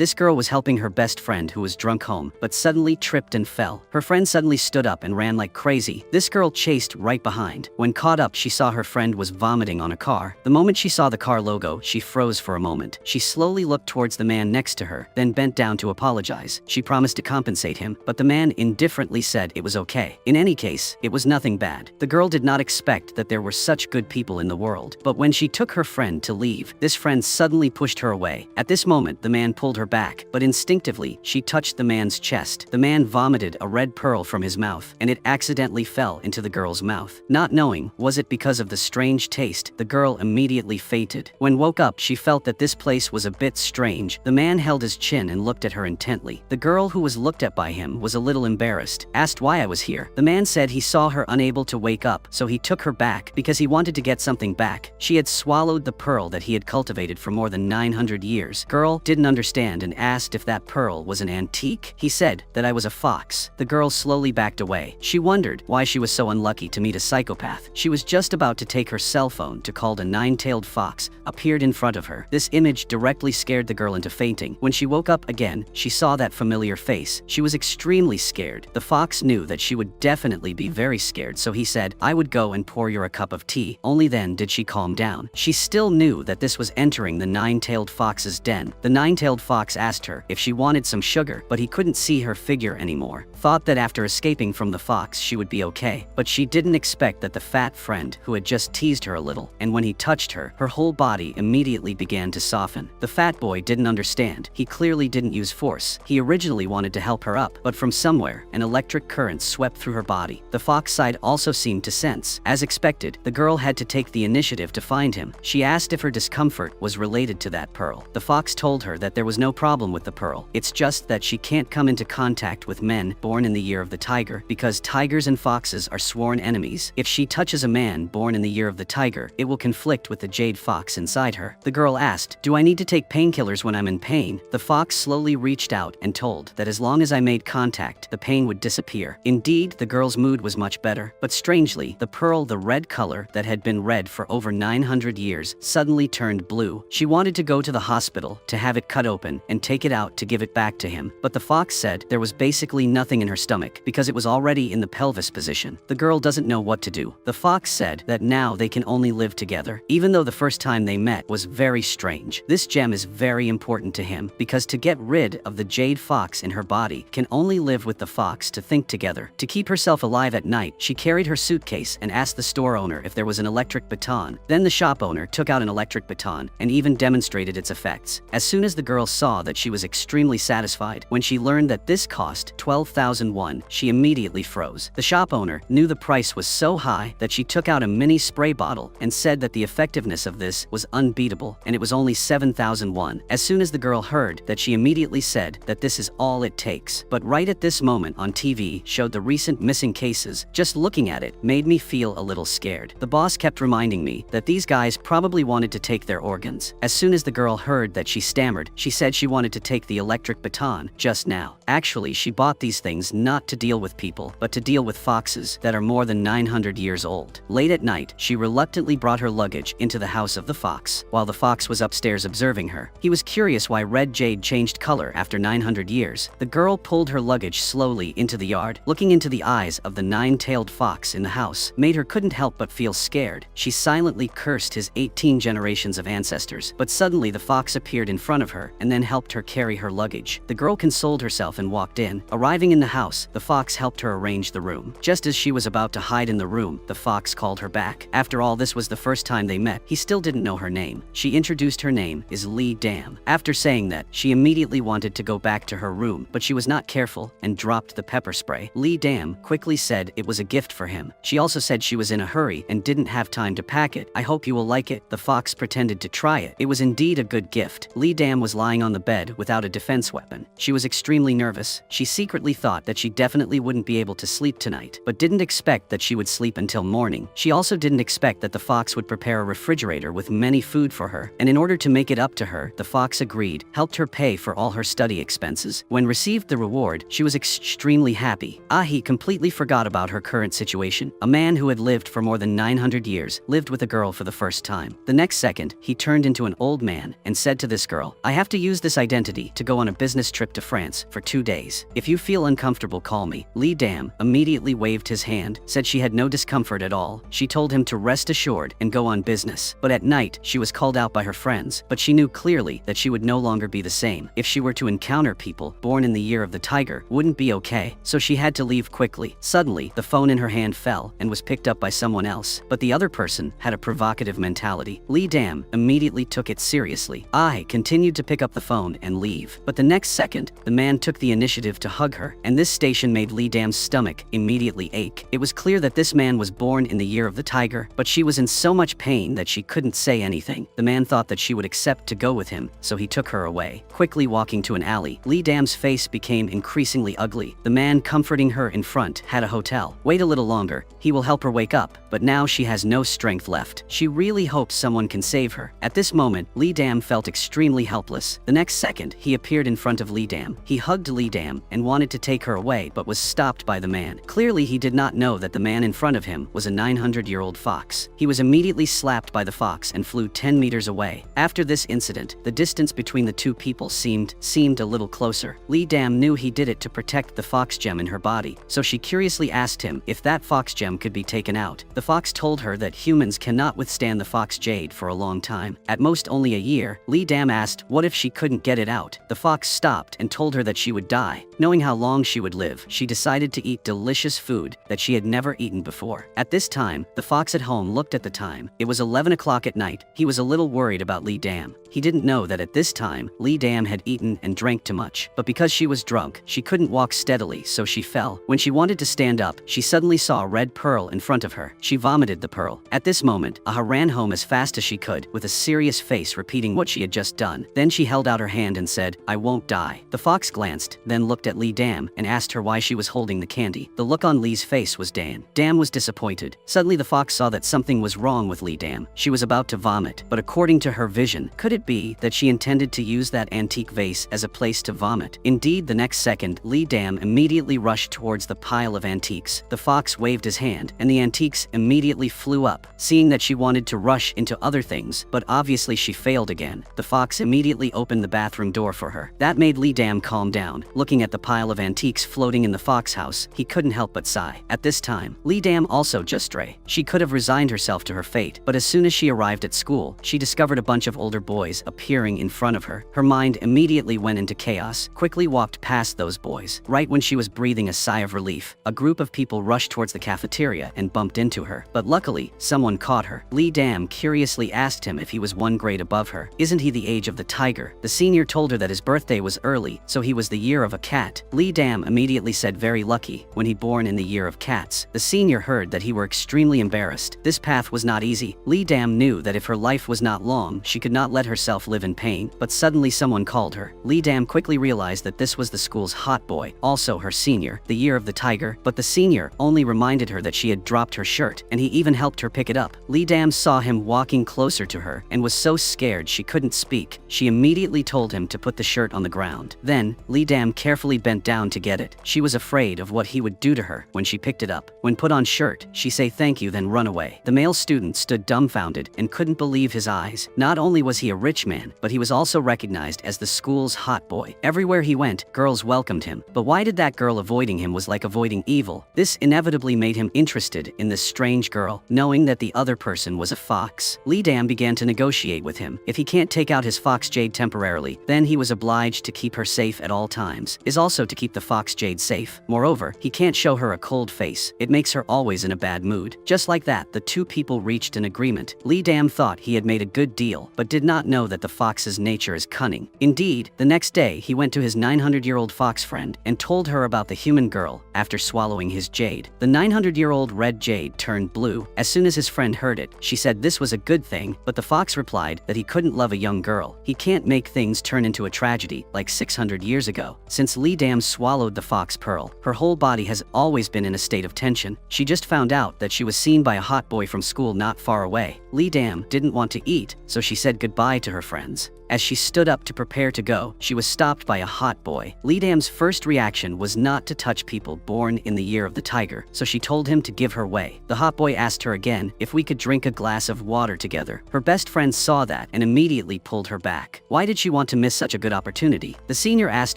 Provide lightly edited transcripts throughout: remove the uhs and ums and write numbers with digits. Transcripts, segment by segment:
This girl was helping her best friend who was drunk home, but suddenly tripped and fell. Her friend suddenly stood up and ran like crazy. This girl chased right behind. When caught up, she saw her friend was vomiting on a car. The moment she saw the car logo, she froze for a moment. She slowly looked towards the man next to her, then bent down to apologize. She promised to compensate him, but the man indifferently said it was okay. In any case, it was nothing bad. The girl did not expect that there were such good people in the world. But when she took her friend to leave, this friend suddenly pushed her away. At this moment, the man pulled her back, but instinctively, she touched the man's chest. The man vomited a red pearl from his mouth, and it accidentally fell into the girl's mouth. Not knowing, was it because of the strange taste, the girl immediately fainted. When woke up, she felt that this place was a bit strange. The man held his chin and looked at her intently. The girl who was looked at by him was a little embarrassed, asked why I was here. The man said he saw her unable to wake up, so he took her back because he wanted to get something back. She had swallowed the pearl that he had cultivated for more than 900 years. Girl didn't understand and asked if that pearl was an antique. He said that I was a fox. The girl slowly backed away. She wondered why she was so unlucky to meet a psychopath. She was just about to take her cell phone to call a nine-tailed fox appeared in front of her. This image directly scared the girl into fainting. When she woke up again, she saw that familiar face. She was extremely scared. The fox knew that she would definitely be very scared, so he said, I would go and pour you a cup of tea. Only then did she calm down. She still knew that this was entering the nine-tailed fox's den. The nine-tailed fox asked her if she wanted some sugar, but he couldn't see her figure anymore. Thought that after escaping from the fox, she would be okay. But she didn't expect that the fat friend who had just teased her a little, and when he touched her, her whole body immediately began to soften. The fat boy didn't understand. He clearly didn't use force. He originally wanted to help her up, but from somewhere, an electric current swept through her body. The fox side also seemed to sense. As expected, the girl had to take the initiative to find him. She asked if her discomfort was related to that pearl. The fox told her that there was no problem with the pearl. It's just that she can't come into contact with men born in the year of the tiger, because tigers and foxes are sworn enemies. If she touches a man born in the year of the tiger, it will conflict with the jade fox inside her. The girl asked, do I need to take painkillers when I'm in pain? The fox slowly reached out and told that as long as I made contact, the pain would disappear. Indeed, the girl's mood was much better, but strangely, the pearl, the red color that had been red for over 900 years, suddenly turned blue. She wanted to go to the hospital to have it cut open and take it out to give it back to him, but the fox said there was basically nothing in her stomach because it was already in the pelvis position. The girl doesn't know what to do. The fox said that now they can only live together, even though the first time they met was very strange. This gem is very important to him because to get rid of the jade fox in her body can only live with the fox to think together. To keep herself alive at night, she carried her suitcase and asked the store owner if there was an electric baton. Then the shop owner took out an electric baton and even demonstrated its effects. As soon as the girl saw that, she was extremely satisfied. When she learned that this cost 12,001, she immediately froze. The shop owner knew the price was so high that she took out a mini spray bottle and said that the effectiveness of this was unbeatable and it was only 7,001. As soon as the girl heard that, she immediately said that this is all it takes. But right at this moment on TV showed the recent missing cases. Just looking at it made me feel a little scared. The boss kept reminding me that these guys probably wanted to take their organs. As soon as the girl heard that, she stammered. She said she wanted to take the electric baton just now. Actually, she bought these things not to deal with people, but to deal with foxes that are more than 900 years old. Late at night, she reluctantly brought her luggage into the house of the fox. While the fox was upstairs observing her, he was curious why red jade changed color after 900 years. The girl pulled her luggage slowly into the yard. Looking into the eyes of the nine-tailed fox in the house made her couldn't help but feel scared. She silently cursed his 18 generations of ancestors, but suddenly the fox appeared in front of her and then helped her carry her luggage. The girl consoled herself and walked in. Arriving in the house, the fox helped her arrange the room. Just as she was about to hide in the room, the fox called her back. After all, this was the first time they met. He still didn't know her name. She introduced her name is Lee Dam. After saying that, she immediately wanted to go back to her room, but she was not careful and dropped the pepper spray. Lee Dam quickly said it was a gift for him. She also said she was in a hurry and didn't have time to pack it. I hope you will like it. The fox pretended to try it. It was indeed a good gift. Lee Dam was lying on the bed without a defense weapon. She was extremely nervous. She secretly thought that she definitely wouldn't be able to sleep tonight, but didn't expect that she would sleep until morning. She also didn't expect that the fox would prepare a refrigerator with many food for her, and in order to make it up to her, the fox agreed, helped her pay for all her study expenses. When received the reward, she was extremely happy. He completely forgot about her current situation. A man who had lived for more than 900 years lived with a girl for the first time. The next second, he turned into an old man and said to this girl, I have to use the this identity to go on a business trip to France for 2 days. If you feel uncomfortable, call me. Lee Dam immediately waved his hand, said she had no discomfort at all. She told him to rest assured and go on business. But at night, she was called out by her friends, but she knew clearly that she would no longer be the same. If she were to encounter people born in the year of the tiger, wouldn't be okay. So she had to leave quickly. Suddenly, the phone in her hand fell and was picked up by someone else, but the other person had a provocative mentality. Lee Dam immediately took it seriously. I continued to pick up the phone and leave. But the next second, the man took the initiative to hug her, and this station made Lee Dam's stomach immediately ache. It was clear that this man was born in the year of the tiger, but she was in so much pain that she couldn't say anything. The man thought that she would accept to go with him, so he took her away. Quickly walking to an alley, Lee Dam's face became increasingly ugly. The man comforting her in front had a hotel. Wait a little longer, he will help her wake up, but now she has no strength left. She really hopes someone can save her. At this moment, Lee Dam felt extremely helpless. The next second, he appeared in front of Lee Dam. He hugged Lee Dam and wanted to take her away, but was stopped by the man. Clearly, he did not know that the man in front of him was a 900-year-old fox. He was immediately slapped by the fox and flew 10 meters away. After this incident, the distance between the two people seemed a little closer. Lee Dam knew he did it to protect the fox gem in her body, so she curiously asked him if that fox gem could be taken out. The fox told her that humans cannot withstand the fox Jade for a long time, at most only a year. Lee Dam asked what if she couldn't get it out. The fox stopped and told her that she would die. Knowing how long she would live, she decided to eat delicious food that she had never eaten before. At this time, the fox at home looked at the time. It was 11 o'clock at night. He was a little worried about Lee Dam. He didn't know that at this time, Lee Dam had eaten and drank too much. But because she was drunk, she couldn't walk steadily, so she fell. When she wanted to stand up, she suddenly saw a red pearl in front of her. She vomited the pearl. At this moment, Aha ran home as fast as she could, with a serious face repeating what she had just done. Then she held out her hand and said, "I won't die." The fox glanced, then looked at Lee Dam and asked her why she was holding the candy. The look on Lee's face was Dan. Dam was disappointed. Suddenly the fox saw that something was wrong with Lee Dam. She was about to vomit, but according to her vision, could it be that she intended to use that antique vase as a place to vomit? Indeed, the next second, Lee Dam immediately rushed towards the pile of antiques. The fox waved his hand, and the antiques immediately flew up. Seeing that she wanted to rush into other things, but obviously she failed again, the fox immediately opened the bathroom door for her. That made Lee Dam calm down. Looking at the pile of antiques floating in the fox house, he couldn't help but sigh. At this time, Lee Dam also just stray. She could have resigned herself to her fate, but as soon as she arrived at school, she discovered a bunch of older boys appearing in front of her. Her mind immediately went into chaos, quickly walked past those boys. Right when she was breathing a sigh of relief, a group of people rushed towards the cafeteria and bumped into her. But luckily, someone caught her. Lee Dam curiously asked him if he was 1 grade above her. Isn't he the age of the tiger? The senior told her that his birthday was early, so he was the year of a cat. Lee Dam immediately said very lucky, when he born in the year of cats. The senior heard that he were extremely embarrassed. This path was not easy. Lee Dam knew that if her life was not long, she could not let herself live in pain, but suddenly someone called her. Lee Dam quickly realized that this was the school's hot boy, also her senior, the year of the tiger, but the senior only reminded her that she had dropped her shirt, and he even helped her pick it up. Lee Dam saw him walking closer to her and was so scared she couldn't speak. She immediately told him to put the shirt on the ground. Then, Lee Dam carefully bent down to get it. She was afraid of what he would do to her when she picked it up. When put on shirt, she say thank you then run away. The male student stood dumbfounded and couldn't believe his eyes. Not only was he a rich man, but he was also recognized as the school's hot boy. Everywhere he went, girls welcomed him. But why did that girl avoiding him was like avoiding evil? This inevitably made him interested in this strange girl, knowing that the other person was a fox. Lee Dam began to negotiate with him. If he can't take out his fox Jade temporarily, then he was obliged to keep her safe at all times, is also to keep the fox Jade safe. Moreover, he can't show her a cold face. It makes her always in a bad mood. Just like that, the two people reached an agreement. Lee Dam thought he had made a good deal, but did not know that the fox's nature is cunning. Indeed, the next day he went to his 900-year-old fox friend and told her about the human girl after swallowing his jade. The 900-year-old red jade turned blue. As soon as his friend heard it, she said this was a good thing, but the fox replied that he couldn't love a young girl. He can't make things turn into a tragedy like 600 years ago. Since Lee Dam swallowed the fox pearl, her whole body has always been in a state of tension. She just found out that she was seen by a hot boy from school not far away. Lee Dam didn't want to eat, so she said goodbye to her friends. As she stood up to prepare to go, she was stopped by a hot boy. Lidam's first reaction was not to touch people born in the year of the tiger, so she told him to give her way. The hot boy asked her again if we could drink a glass of water together. Her best friend saw that and immediately pulled her back. Why did she want to miss such a good opportunity? The senior asked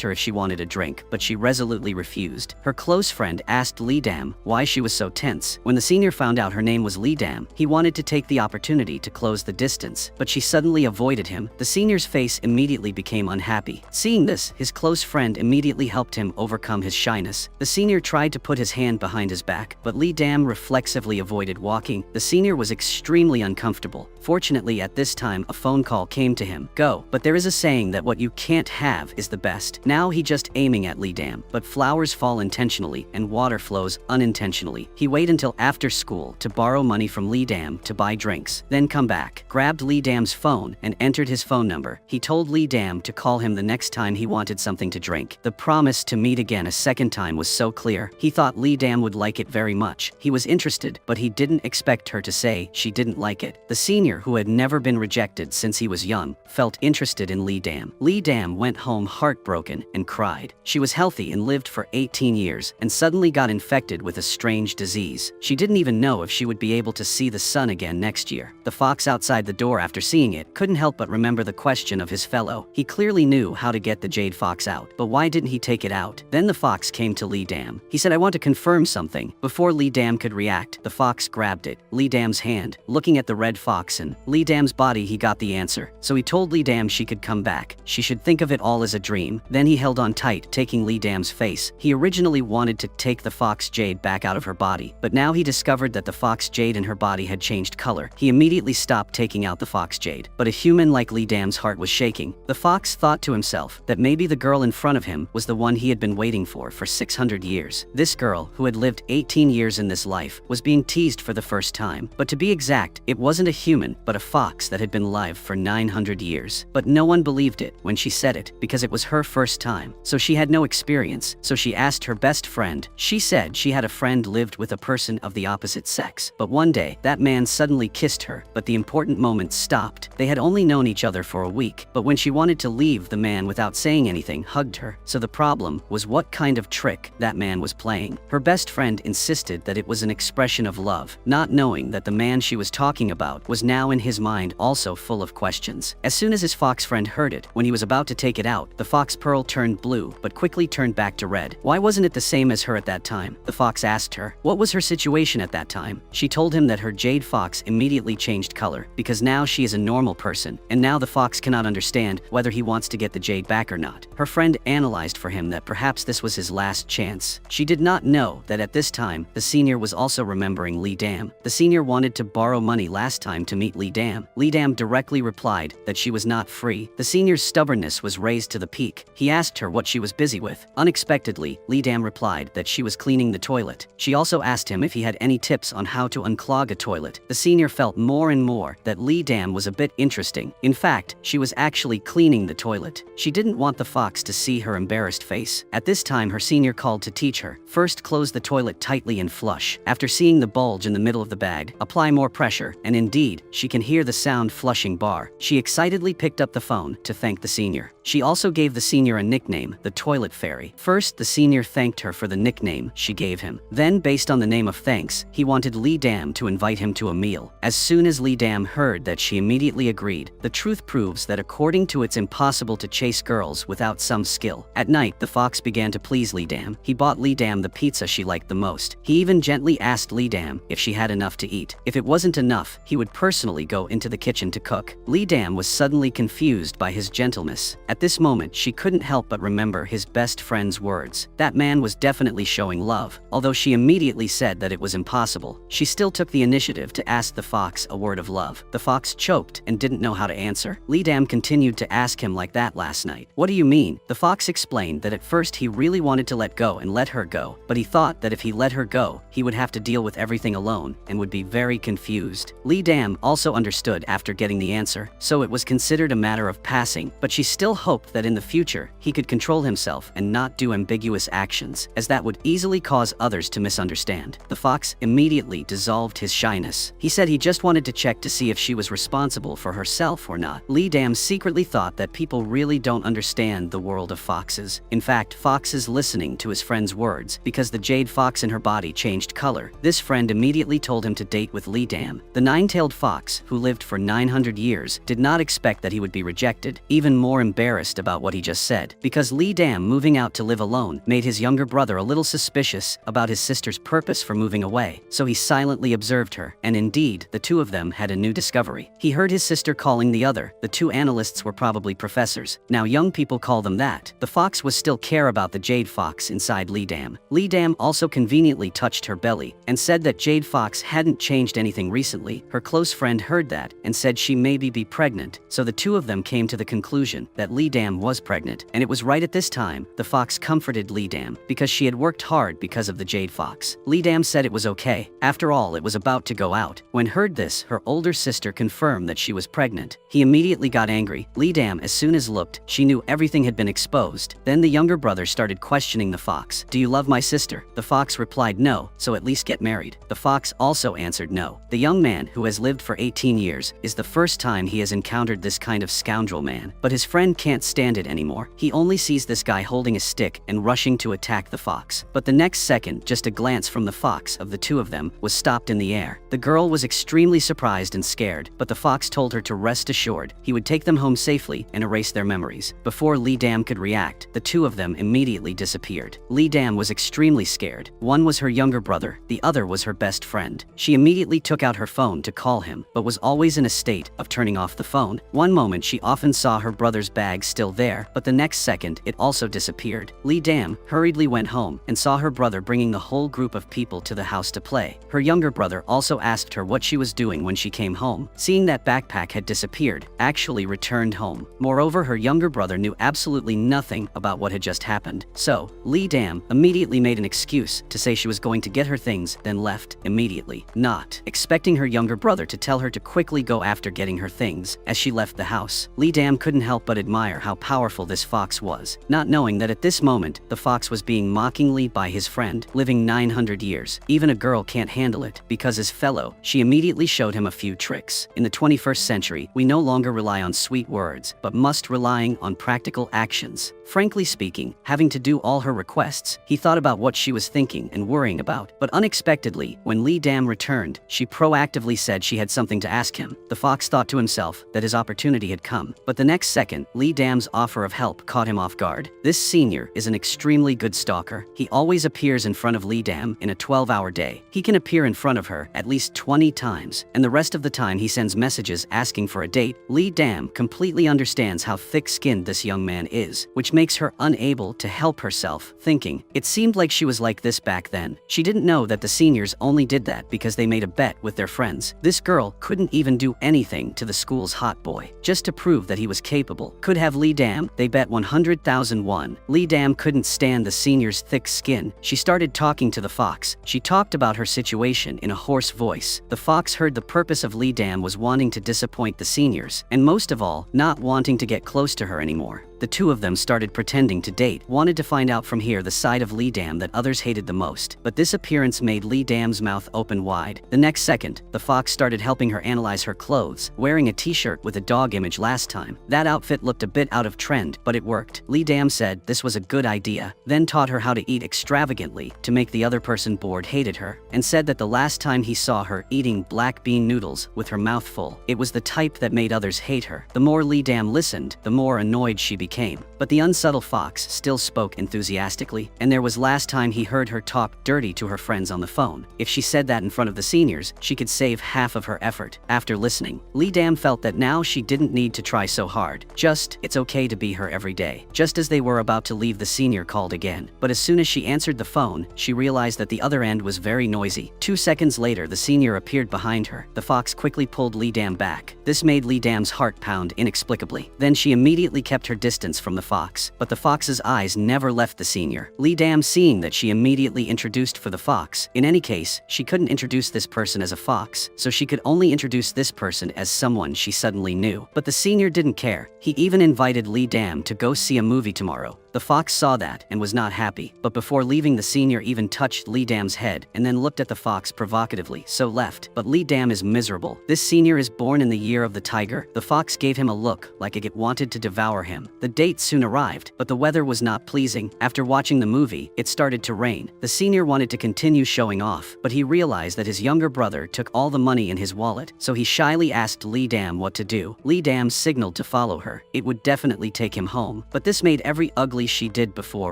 her if she wanted a drink, but she resolutely refused. Her close friend asked Lidam why she was so tense. When the senior found out her name was Lidam, he wanted to take the opportunity to close the distance, but she suddenly avoided him. The senior's face immediately became unhappy. Seeing this, his close friend immediately helped him overcome his shyness. The senior tried to put his hand behind his back, but Lidam reflexively avoided walking. The senior was extremely uncomfortable. Fortunately, at this time, a phone call came to him. Go. But there is a saying that what you can't have is the best. Now he just aiming at Lidam, but flowers fall intentionally and water flows unintentionally. He waited until after school to borrow money from Lidam to buy drinks, then come back, grabbed Lidam's phone and entered his phone number. He told Lidam to call him the next time he wanted something to drink. The promise to meet again a second time was so clear. He thought Lidam would like it very much. He was interested, but he didn't expect her to say she didn't like it. The senior, who had never been rejected since he was young, felt interested in Lidam. Lidam went home heartbroken and cried. She was healthy and lived for 18 years and suddenly got infected with a strange disease. She didn't even know if she would be able to see the sun again next year. The fox outside the door, after seeing it, couldn't help but remember the question of his fellow. He clearly knew how to get the jade fox out, but why didn't he take it out? Then the fox came to Lidam. He said, "I want to confirm something." Before Lidam could react, the fox grabbed it, Lidam's hand. Looking at the red fox and Lidam's body, he got the answer. So he told Lidam she could come back. She should think of it all as a dream. Then he held on tight, taking Lidam's face. He originally wanted to take the fox Jade back out of her body, but now he discovered that the fox Jade in her body had changed color. He immediately stopped taking out the fox Jade, but a human like Lidam's heart was shaking. The fox thought to himself that maybe the girl in front of him was the one he had been waiting for 600 years. This girl, who had lived 18 years in this life, was being teased for the first time. But to be exact, it wasn't a human, but a fox that had been alive for 900 years. But no one believed it when she said it, because it was her first time. So she had no experience, so she asked her best friend. She said she had a friend lived with a person of the opposite sex. But one day, that man suddenly kissed her, but the important moment stopped. They had only known each other for a week, but when she wanted to leave, the man, without saying anything, hugged her. So the problem was what kind of trick that man was playing. Her best friend insisted that it was an expression of love, not knowing that the man she was talking about was now in his mind also full of questions. As soon as his fox friend heard it, when he was about to take it out, the fox pearl turned blue, but quickly turned back to red. Why wasn't it the same as her at that time? The fox asked her. What was her situation at that time? She told him that her jade fox immediately changed color, because now she is a normal person, and now the fox cannot understand whether he wants to get the jade back or not. Her friend analyzed for him that perhaps this was his last chance. She did not know that at this time, the senior was also remembering Lidam. The senior wanted to borrow money last time to meet Lidam. Lidam directly replied that she was not free. The senior's stubbornness was raised to the peak. He asked her what she was busy with. Unexpectedly, Lidam replied that she was cleaning the toilet. She also asked him if he had any tips on how to unclog a toilet. The senior felt more and more that Lidam was a bit interesting. In fact, she was actually cleaning the toilet. She didn't want the fox to see her embarrassed face. At this time, her senior called to teach her. First, close the toilet tightly and flush. After seeing the bulge in the middle of the bag, apply more pressure, and indeed, she can hear the sound flushing bar. She excitedly picked up the phone to thank the senior. She also gave the senior a nickname, the Toilet Fairy. First, the senior thanked her for the nickname she gave him. Then, based on the name of thanks, he wanted Lidam to invite him to a meal. As soon as Lidam heard that, she immediately agreed. The truth proves that according to it's impossible to chase girls without some skill. At night, the fox began to please Lidam. He bought Lidam the pizza she liked the most. He even gently asked Lidam if she had enough to eat. If it wasn't enough, he would personally go into the kitchen to cook. Lidam was suddenly confused by his gentleness. At this moment, she couldn't help but remember his best friend's words. That man was definitely showing love. Although she immediately said that it was impossible, she still took the initiative to ask the fox a word of love. The fox choked and didn't know how to answer. Lidam continued to ask him like that last night. What do you mean? The fox explained that at first he really wanted to let go and let her go, but he thought that if he let her go, he would have to deal with everything alone and would be very confused. Lidam also understood after getting the answer, so it was considered a matter of passing, but she still hoped that in the future, he could control himself and not do ambiguous actions, as that would easily cause others to misunderstand. The fox immediately dissolved his shyness. He said he just wanted to check to see if she was responsible for herself or not. Lidam Dam secretly thought that people really don't understand the world of foxes. In fact, Fox is listening to his friend's words because the jade fox in her body changed color. This friend immediately told him to date with Lee Dam. The nine-tailed fox, who lived for 900 years, did not expect that he would be rejected, even more embarrassed about what he just said, because Lee Dam moving out to live alone made his younger brother a little suspicious about his sister's purpose for moving away, so he silently observed her, and indeed, the two of them had a new discovery. He heard his sister calling the other. The two analysts were probably professors. Now young people call them that. The fox was still care about the jade fox inside Lee Dam. Lee Dam also conveniently touched her belly and said that Jade Fox hadn't changed anything recently. Her close friend heard that and said she maybe be pregnant, so the two of them came to the conclusion that Lee Dam was pregnant, and it was right at this time the fox comforted Lee Dam because she had worked hard because of the jade fox. Lee Dam said it was okay. After all, it was about to go out. When heard this, her older sister confirmed that she was pregnant. He immediately got angry. Lee Dam, as soon as looked, she knew everything had been exposed. Then the younger brother started questioning the fox. Do you love my sister? The fox replied no, so at least get married. The fox also answered no. The young man, who has lived for 18 years, is the first time he has encountered this kind of scoundrel man, but his friend can't stand it anymore. He only sees this guy holding a stick and rushing to attack the fox. But the next second, just a glance from the fox of the two of them was stopped in the air. The girl was extremely surprised and scared, but the fox told her to rest assured he would take them home safely and erase their memories. Before Lee Dam could react, the two of them immediately disappeared. Lee Dam was extremely scared. One was her younger brother, the other was her best friend. She immediately took out her phone to call him, but was always in a state of turning off the phone. One moment she often saw her brother's bag still there, but the next second it also disappeared. Lee Dam hurriedly went home and saw her brother bringing the whole group of people to the house to play. Her younger brother also asked her what she was doing when she came home, seeing that backpack had disappeared, actually returned home. Moreover, her younger brother knew absolutely nothing about what had just happened. So, Lee Dam immediately made an excuse to say she was going to get her things, then left immediately, not expecting her younger brother to tell her to quickly go after getting her things. As she left the house, Lee Dam couldn't help but admire how powerful this fox was, not knowing that at this moment, the fox was being mockingly by his friend, living 900 years. Even a girl can't handle it, because as fellow, she immediately showed him a few tricks. In the 21st century, we no longer rely on sweet words, but must relying on practical actions. Frankly speaking, having to do all her requests, he thought about what she was thinking and worrying about. But unexpectedly, when Lee Dam returned, she proactively said she had something to ask him. The fox thought to himself that his opportunity had come. But the next second, Lee Dam's offer of help caught him off guard. This senior is an extremely good stalker. He always appears in front of Lee Dam in a 12-hour day. He can appear in front of her at least 20 times, and the rest of the time he sends messages asking for a date. Lee Dam completely understands how thick-skinned this young man is, which makes her unable to help herself, thinking, it seemed like she was like this back then. She didn't know that the seniors only did that because they made a bet with their friends. This girl couldn't even do anything to the school's hot boy, just to prove that he was capable. Could have Lee Dam, they bet 100,000 won. Lee Dam couldn't stand the senior's thick skin. She started talking to the fox. She talked about her situation in a hoarse voice. The fox heard the purpose of Lee Dam was wanting to disappoint the seniors, and most of all, not wanting to get close to her anymore. The two of them started pretending to date, wanted to find out from here the side of Lee Dam that others hated the most. But this appearance made Lee Dam's mouth open wide. The next second, the fox started helping her analyze her clothes, wearing a t-shirt with a dog image last time. That outfit looked a bit out of trend, but it worked. Lee Dam said this was a good idea, then taught her how to eat extravagantly to make the other person bored hated her, and said that the last time he saw her eating black bean noodles with her mouth full, it was the type that made others hate her. The more Lee Dam listened, the more annoyed she became. But the unsubtle fox still spoke enthusiastically, and there was last time he heard her talk dirty to her friends on the phone. If she said that in front of the seniors, she could save half of her effort. After listening, Lee Dam felt that now she didn't need to try so hard. It's okay to be her every day. Just as they were about to leave, the senior called again. But as soon as she answered the phone, she realized that the other end was very noisy. 2 seconds later, the senior appeared behind her. The fox quickly pulled Lee Dam back. This made Lee Dam's heart pound inexplicably. Then she immediately kept her distance from the fox, but the fox's eyes never left the senior. Lee Dam, seeing that, she immediately introduced for the fox. In any case, she couldn't introduce this person as a fox, so she could only introduce this person as someone she suddenly knew. But the senior didn't care. He even invited Lee Dam to go see a movie tomorrow. The fox saw that and was not happy, but before leaving the senior even touched Lee Dam's head and then looked at the fox provocatively, so left. But Lee Dam is miserable. This senior is born in the year of the tiger. The fox gave him a look like it wanted to devour him. The date soon arrived, but the weather was not pleasing. After watching the movie, it started to rain. The senior wanted to continue showing off, but he realized that his younger brother took all the money in his wallet, so he shyly asked Lee Dam what to do. Lee Dam signaled to follow her. It would definitely take him home, but this made every ugly she did before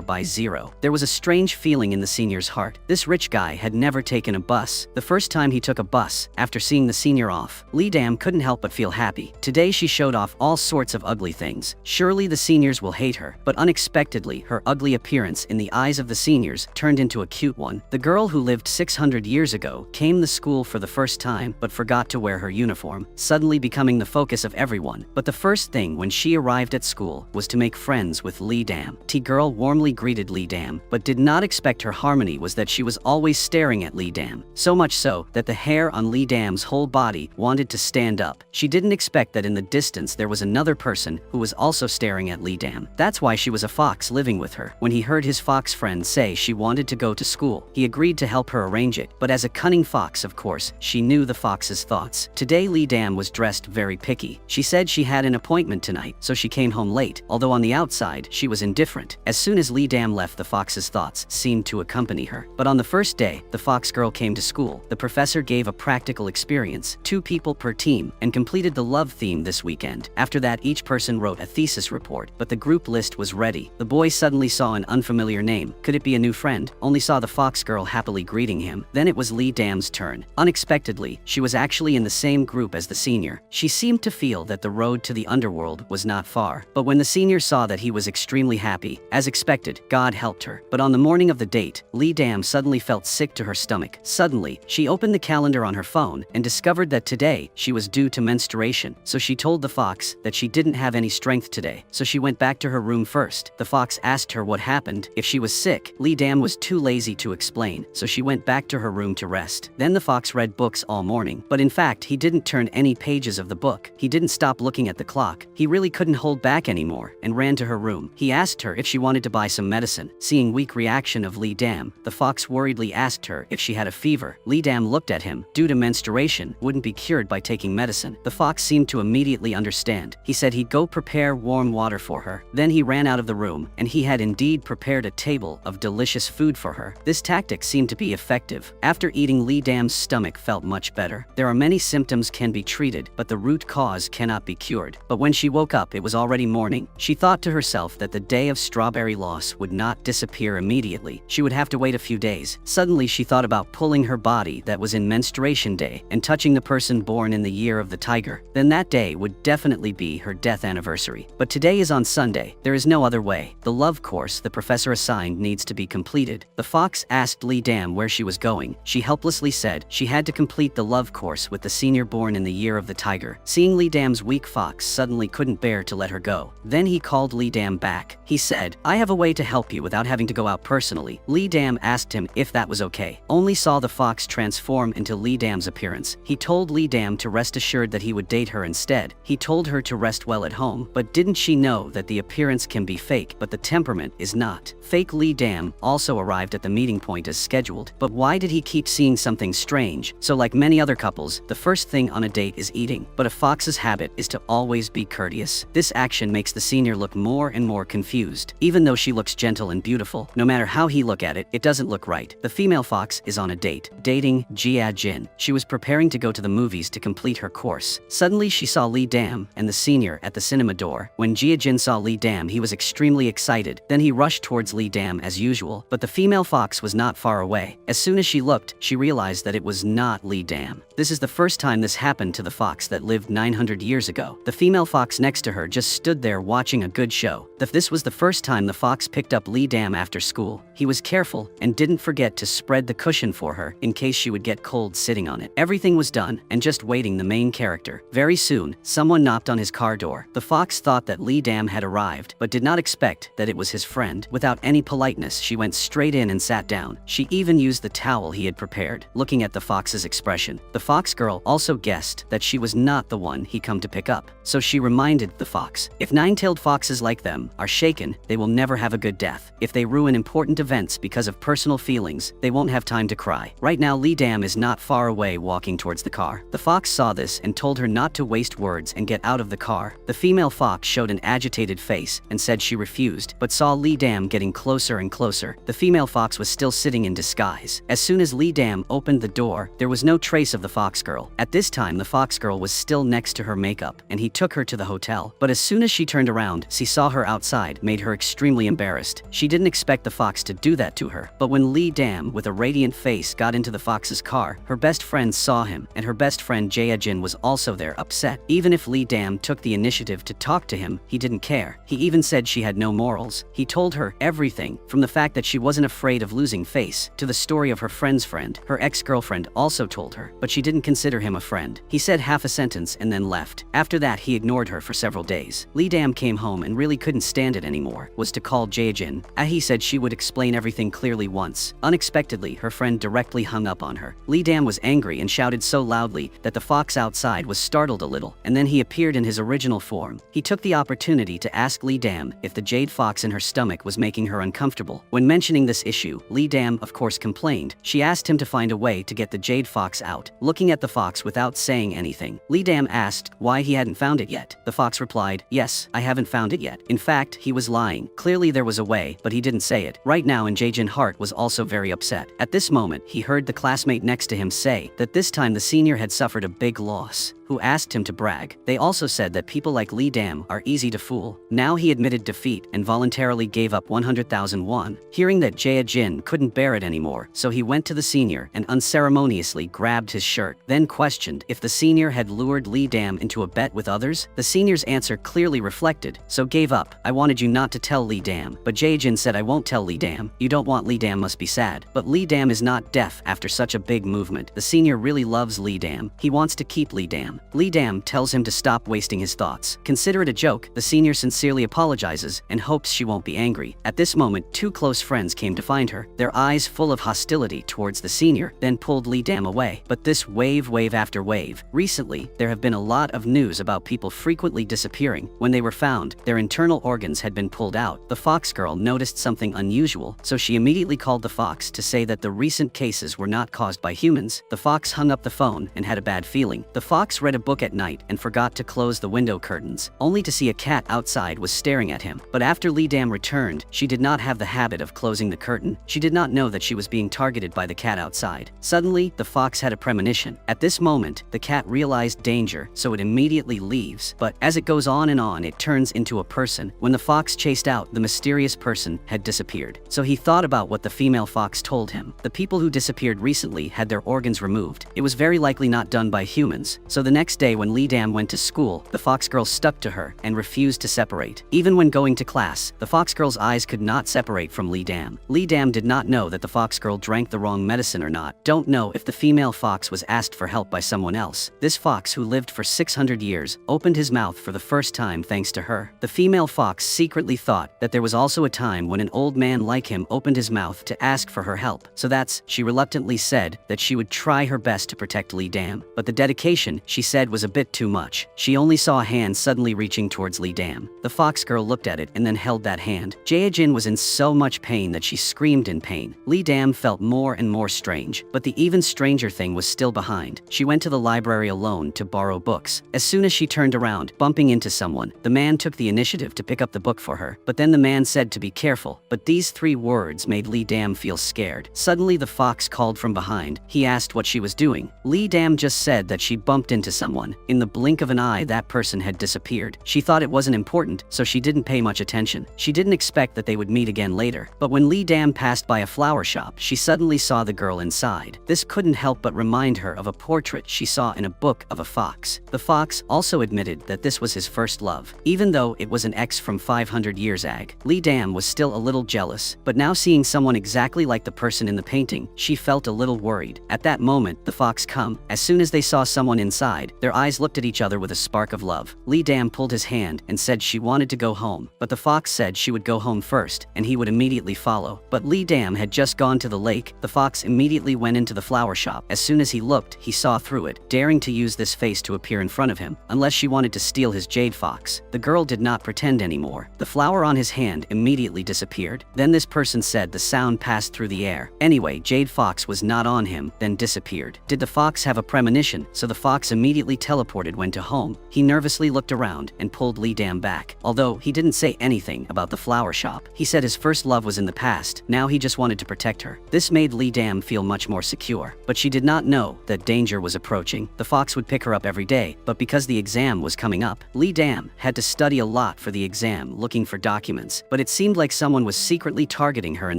by zero. There was a strange feeling in the senior's heart. This rich guy had never taken a bus. The first time he took a bus, after seeing the senior off, Lee Dam couldn't help but feel happy. Today she showed off all sorts of ugly things. Surely the seniors will hate her, but unexpectedly her ugly appearance in the eyes of the seniors turned into a cute one. The girl who lived 600 years ago came to school for the first time but forgot to wear her uniform, suddenly becoming the focus of everyone. But the first thing when she arrived at school was to make friends with Lee Dam. T-girl warmly greeted Lee Dam, but did not expect her harmony was that she was always staring at Lee Dam. So much so that the hair on Lee Dam's whole body wanted to stand up. She didn't expect that in the distance there was another person who was also staring at Lee Dam. That's why she was a fox living with her. When he heard his fox friend say she wanted to go to school, he agreed to help her arrange it. But as a cunning fox, of course, she knew the fox's thoughts. Today Lee Dam was dressed very picky. She said she had an appointment tonight, so she came home late, although on the outside she was indifferent. As soon as Lee Dam left, the fox's thoughts seemed to accompany her. But on the first day the fox girl came to school, the professor gave a practical experience, 2 people per team, and completed the love theme this weekend. After that, each person wrote a thesis report, but the group list was ready. The boy suddenly saw an unfamiliar name. Could it be a new friend? Only saw the fox girl happily greeting him. Then it was Lee Dam's turn. Unexpectedly, she was actually in the same group as the senior. She seemed to feel that the road to the underworld was not far. But when the senior saw that he was extremely happy, as expected, God helped her. But on the morning of the date, Lee Dam suddenly felt sick to her stomach. Suddenly, she opened the calendar on her phone and discovered that today she was due to menstruation. So she told the fox that she didn't have any strength today, so she went back to her room first. The fox asked her what happened, if she was sick. Lee Dam was too lazy to explain, so she went back to her room to rest. Then the fox read books all morning, but in fact he didn't turn any pages of the book. He didn't stop looking at the clock. He really couldn't hold back anymore and ran to her room. He asked her if she wanted to buy some medicine. Seeing weak reaction of Lee Dam, the fox worriedly asked her if she had a fever. Lee Dam looked at him. Due to menstruation, wouldn't be cured by taking medicine. The fox seemed to immediately understand. He said he'd go prepare warm water for her. Then he ran out of the room, and he had indeed prepared a table of delicious food for her. This tactic seemed to be effective. After eating, Lee Dam's stomach felt much better. There are many symptoms can be treated, but the root cause cannot be cured. But when she woke up, it was already morning. She thought to herself that the day of strawberry loss would not disappear immediately. She would have to wait a few days. Suddenly she thought about pulling her body that was in menstruation day and touching the person born in the year of the tiger. Then that day would definitely be her death anniversary. But today is on Sunday. There is no other way. The love course the professor assigned needs to be completed. The fox asked Lee Dam where she was going. She helplessly said she had to complete the love course with the senior born in the year of the tiger. Seeing Lee Dam's weak, fox suddenly couldn't bear to let her go. Then he called Lee Dam back. He said, "I have a way to help you without having to go out personally." Lee Dam asked him if that was okay. Only saw the fox transform into Lee Dam's appearance. He told Lee Dam to rest assured that he would date her instead. He told her to rest well at home, but didn't she know that the appearance can be fake, but the temperament is not. Fake Lee Dam also arrived at the meeting point as scheduled, but why did he keep seeing something strange? So like many other couples, the first thing on a date is eating, but a fox's habit is to always be courteous. This action makes the senior look more and more confused. Even though she looks gentle and beautiful, no matter how he look at it, it doesn't look right. The female fox is on a date, dating Jade. She was preparing to go to the movies to complete her course. Suddenly she saw Lee Dam and the senior at the cinema door. When Jade saw Lee Dam, he was extremely excited. Then he rushed towards Lee Dam as usual, but the female fox was not far away. As soon as she looked, she realized that it was not Lee Dam. This is the first time this happened to the fox that lived 900 years ago. The female fox next to her just stood there watching a good show. This was the first time the fox picked up Lee Dam after school. He was careful and didn't forget to spread the cushion for her in case she would get cold sitting on it. Everything was done and just waiting the main character. Very soon, someone knocked on his car door. The fox thought that Lee Dam had arrived, but did not expect that it was his friend. Without any politeness, she went straight in and sat down. She even used the towel he had prepared. Looking at the fox's expression, the fox girl also guessed that she was not the one he come to pick up. So she reminded the fox, if nine-tailed foxes like them are shaken, they will never have a good death. If they ruin important events because of personal feelings, they won't have time to cry. Right now Lee Dam is not far away walking towards the car. The fox saw this and told her not to waste words and get out of the car. The female fox showed an agitated face and said she refused, but saw Lee Dam getting closer and closer. The female fox was still sitting in disguise. As soon as Lee Dam opened the door, there was no trace of the fox girl. At this time the fox girl was still next to her makeup, and he took her to the hotel. But as soon as she turned around, she saw her outside, made her extremely embarrassed. She didn't expect the fox to do that to her. But when Lee Dam, with a radiant face, got into the fox's car, her best friend saw him, and her best friend Jade was also there, upset. Even if Lee Dam took the initiative to talk to him, he didn't care. He even said she had no morals. He told her everything, from the fact that she wasn't afraid of losing face, to the story of her friend's friend. Her ex-girlfriend also told her, but she didn't consider him a friend. He said half a sentence and then left. After that he ignored her for several days. Lee Dam came home and really couldn't stand it anymore, was to call Jade. He said she would explain everything clearly once. Unexpectedly, her friend directly hung up on her. Lee Dam was angry and shouted so loudly that the fox outside was startled a little, and then he appeared in his original form. He took the opportunity to ask Lee Dam if the jade fox in her stomach was making her uncomfortable. When mentioning this issue, Lee Dam of course complained. She asked him to find a way to get the jade fox out. Looking at the fox without saying anything, Lee Dam asked why he hadn't found it yet. The fox replied, yes, I haven't found it yet. In fact, he was lying. Clearly there was a way, but he didn't say it. Right now, and Jajin Hart was also very upset. At this moment, he heard the classmate next to him say that this time the senior had suffered a big loss, who asked him to brag. They also said that people like Lee Dam are easy to fool. Now he admitted defeat and voluntarily gave up 100,000 won. Hearing that Jia Jin couldn't bear it anymore, so he went to the senior and unceremoniously grabbed his shirt, then questioned if the senior had lured Lee Dam into a bet with others. The senior's answer clearly reflected, so gave up. I wanted you not to tell Lee Dam, but Jia Jin said I won't tell Lee Dam. You don't want Lee Dam must be sad. But Lee Dam is not deaf after such a big movement. The senior really loves Lee Dam. He wants to keep Lee Dam. Lee Dam tells him to stop wasting his thoughts. Consider it a joke. The senior sincerely apologizes and hopes she won't be angry. At this moment, two close friends came to find her, their eyes full of hostility towards the senior, then pulled Lee Dam away. But this wave after wave. Recently, there have been a lot of news about people frequently disappearing. When they were found, their internal organs had been pulled out. The fox girl noticed something unusual, so she immediately called the fox to say that the recent cases were not caused by humans. The fox hung up the phone and had a bad feeling. The fox read a book at night and forgot to close the window curtains, only to see a cat outside was staring at him. But after Lee Dam returned, she did not have the habit of closing the curtain. She did not know that she was being targeted by the cat outside. Suddenly, the fox had a premonition. At this moment, the cat realized danger, so it immediately leaves. But as it goes on, it turns into a person. When the fox chased out, the mysterious person had disappeared. So he thought about what the female fox told him. The people who disappeared recently had their organs removed. It was very likely not done by humans. So the next day when Lee Dam went to school, the fox girl stuck to her and refused to separate. Even when going to class, the fox girl's eyes could not separate from Lee Dam. Lee Dam did not know that the fox girl drank the wrong medicine or not. Don't know if the female fox was asked for help by someone else. This fox, who lived for 600 years, opened his mouth for the first time thanks to her. The female fox secretly thought that there was also a time when an old man like him opened his mouth to ask for her help. So she reluctantly said that she would try her best to protect Lee Dam. But the dedication, she said, was a bit too much. She only saw a hand suddenly reaching towards Lee Dam. The fox girl looked at it and then held that hand. Jia Jin was in so much pain that she screamed in pain. Lee Dam felt more and more strange, but the even stranger thing was still behind. She went to the library alone to borrow books. As soon as she turned around, bumping into someone, the man took the initiative to pick up the book for her. But then the man said to be careful. But these 3 words made Lee Dam feel scared. Suddenly the fox called from behind. He asked what she was doing. Lee Dam just said that she bumped into someone. In the blink of an eye, that person had disappeared. She thought it wasn't important, so she didn't pay much attention. She didn't expect that they would meet again later. But when Lee Dam passed by a flower shop, she suddenly saw the girl inside. This couldn't help but remind her of a portrait she saw in a book of a fox. The fox also admitted that this was his first love. Even though it was an ex from 500 years ag, Lee Dam was still a little jealous. But now seeing someone exactly like the person in the painting, she felt a little worried. At that moment, the fox come. As soon as they saw someone inside, side, their eyes looked at each other with a spark of love. Lee Dam pulled his hand and said she wanted to go home, but the fox said she would go home first, and he would immediately follow. But Lee Dam had just gone to the lake. The fox immediately went into the flower shop. As soon as he looked, he saw through it, daring to use this face to appear in front of him, unless she wanted to steal his jade fox. The girl did not pretend anymore. The flower on his hand immediately disappeared. Then this person said the sound passed through the air. Anyway, Jade Fox was not on him, then disappeared. Did the fox have a premonition? So the fox immediately teleported went to home. He nervously looked around and pulled Lee Dam back. Although he didn't say anything about the flower shop. He said his first love was in the past. Now he just wanted to protect her. This made Lee Dam feel much more secure. But she did not know that danger was approaching. The fox would pick her up every day, but because the exam was coming up, Lee Dam had to study a lot for the exam, looking for documents. But it seemed like someone was secretly targeting her in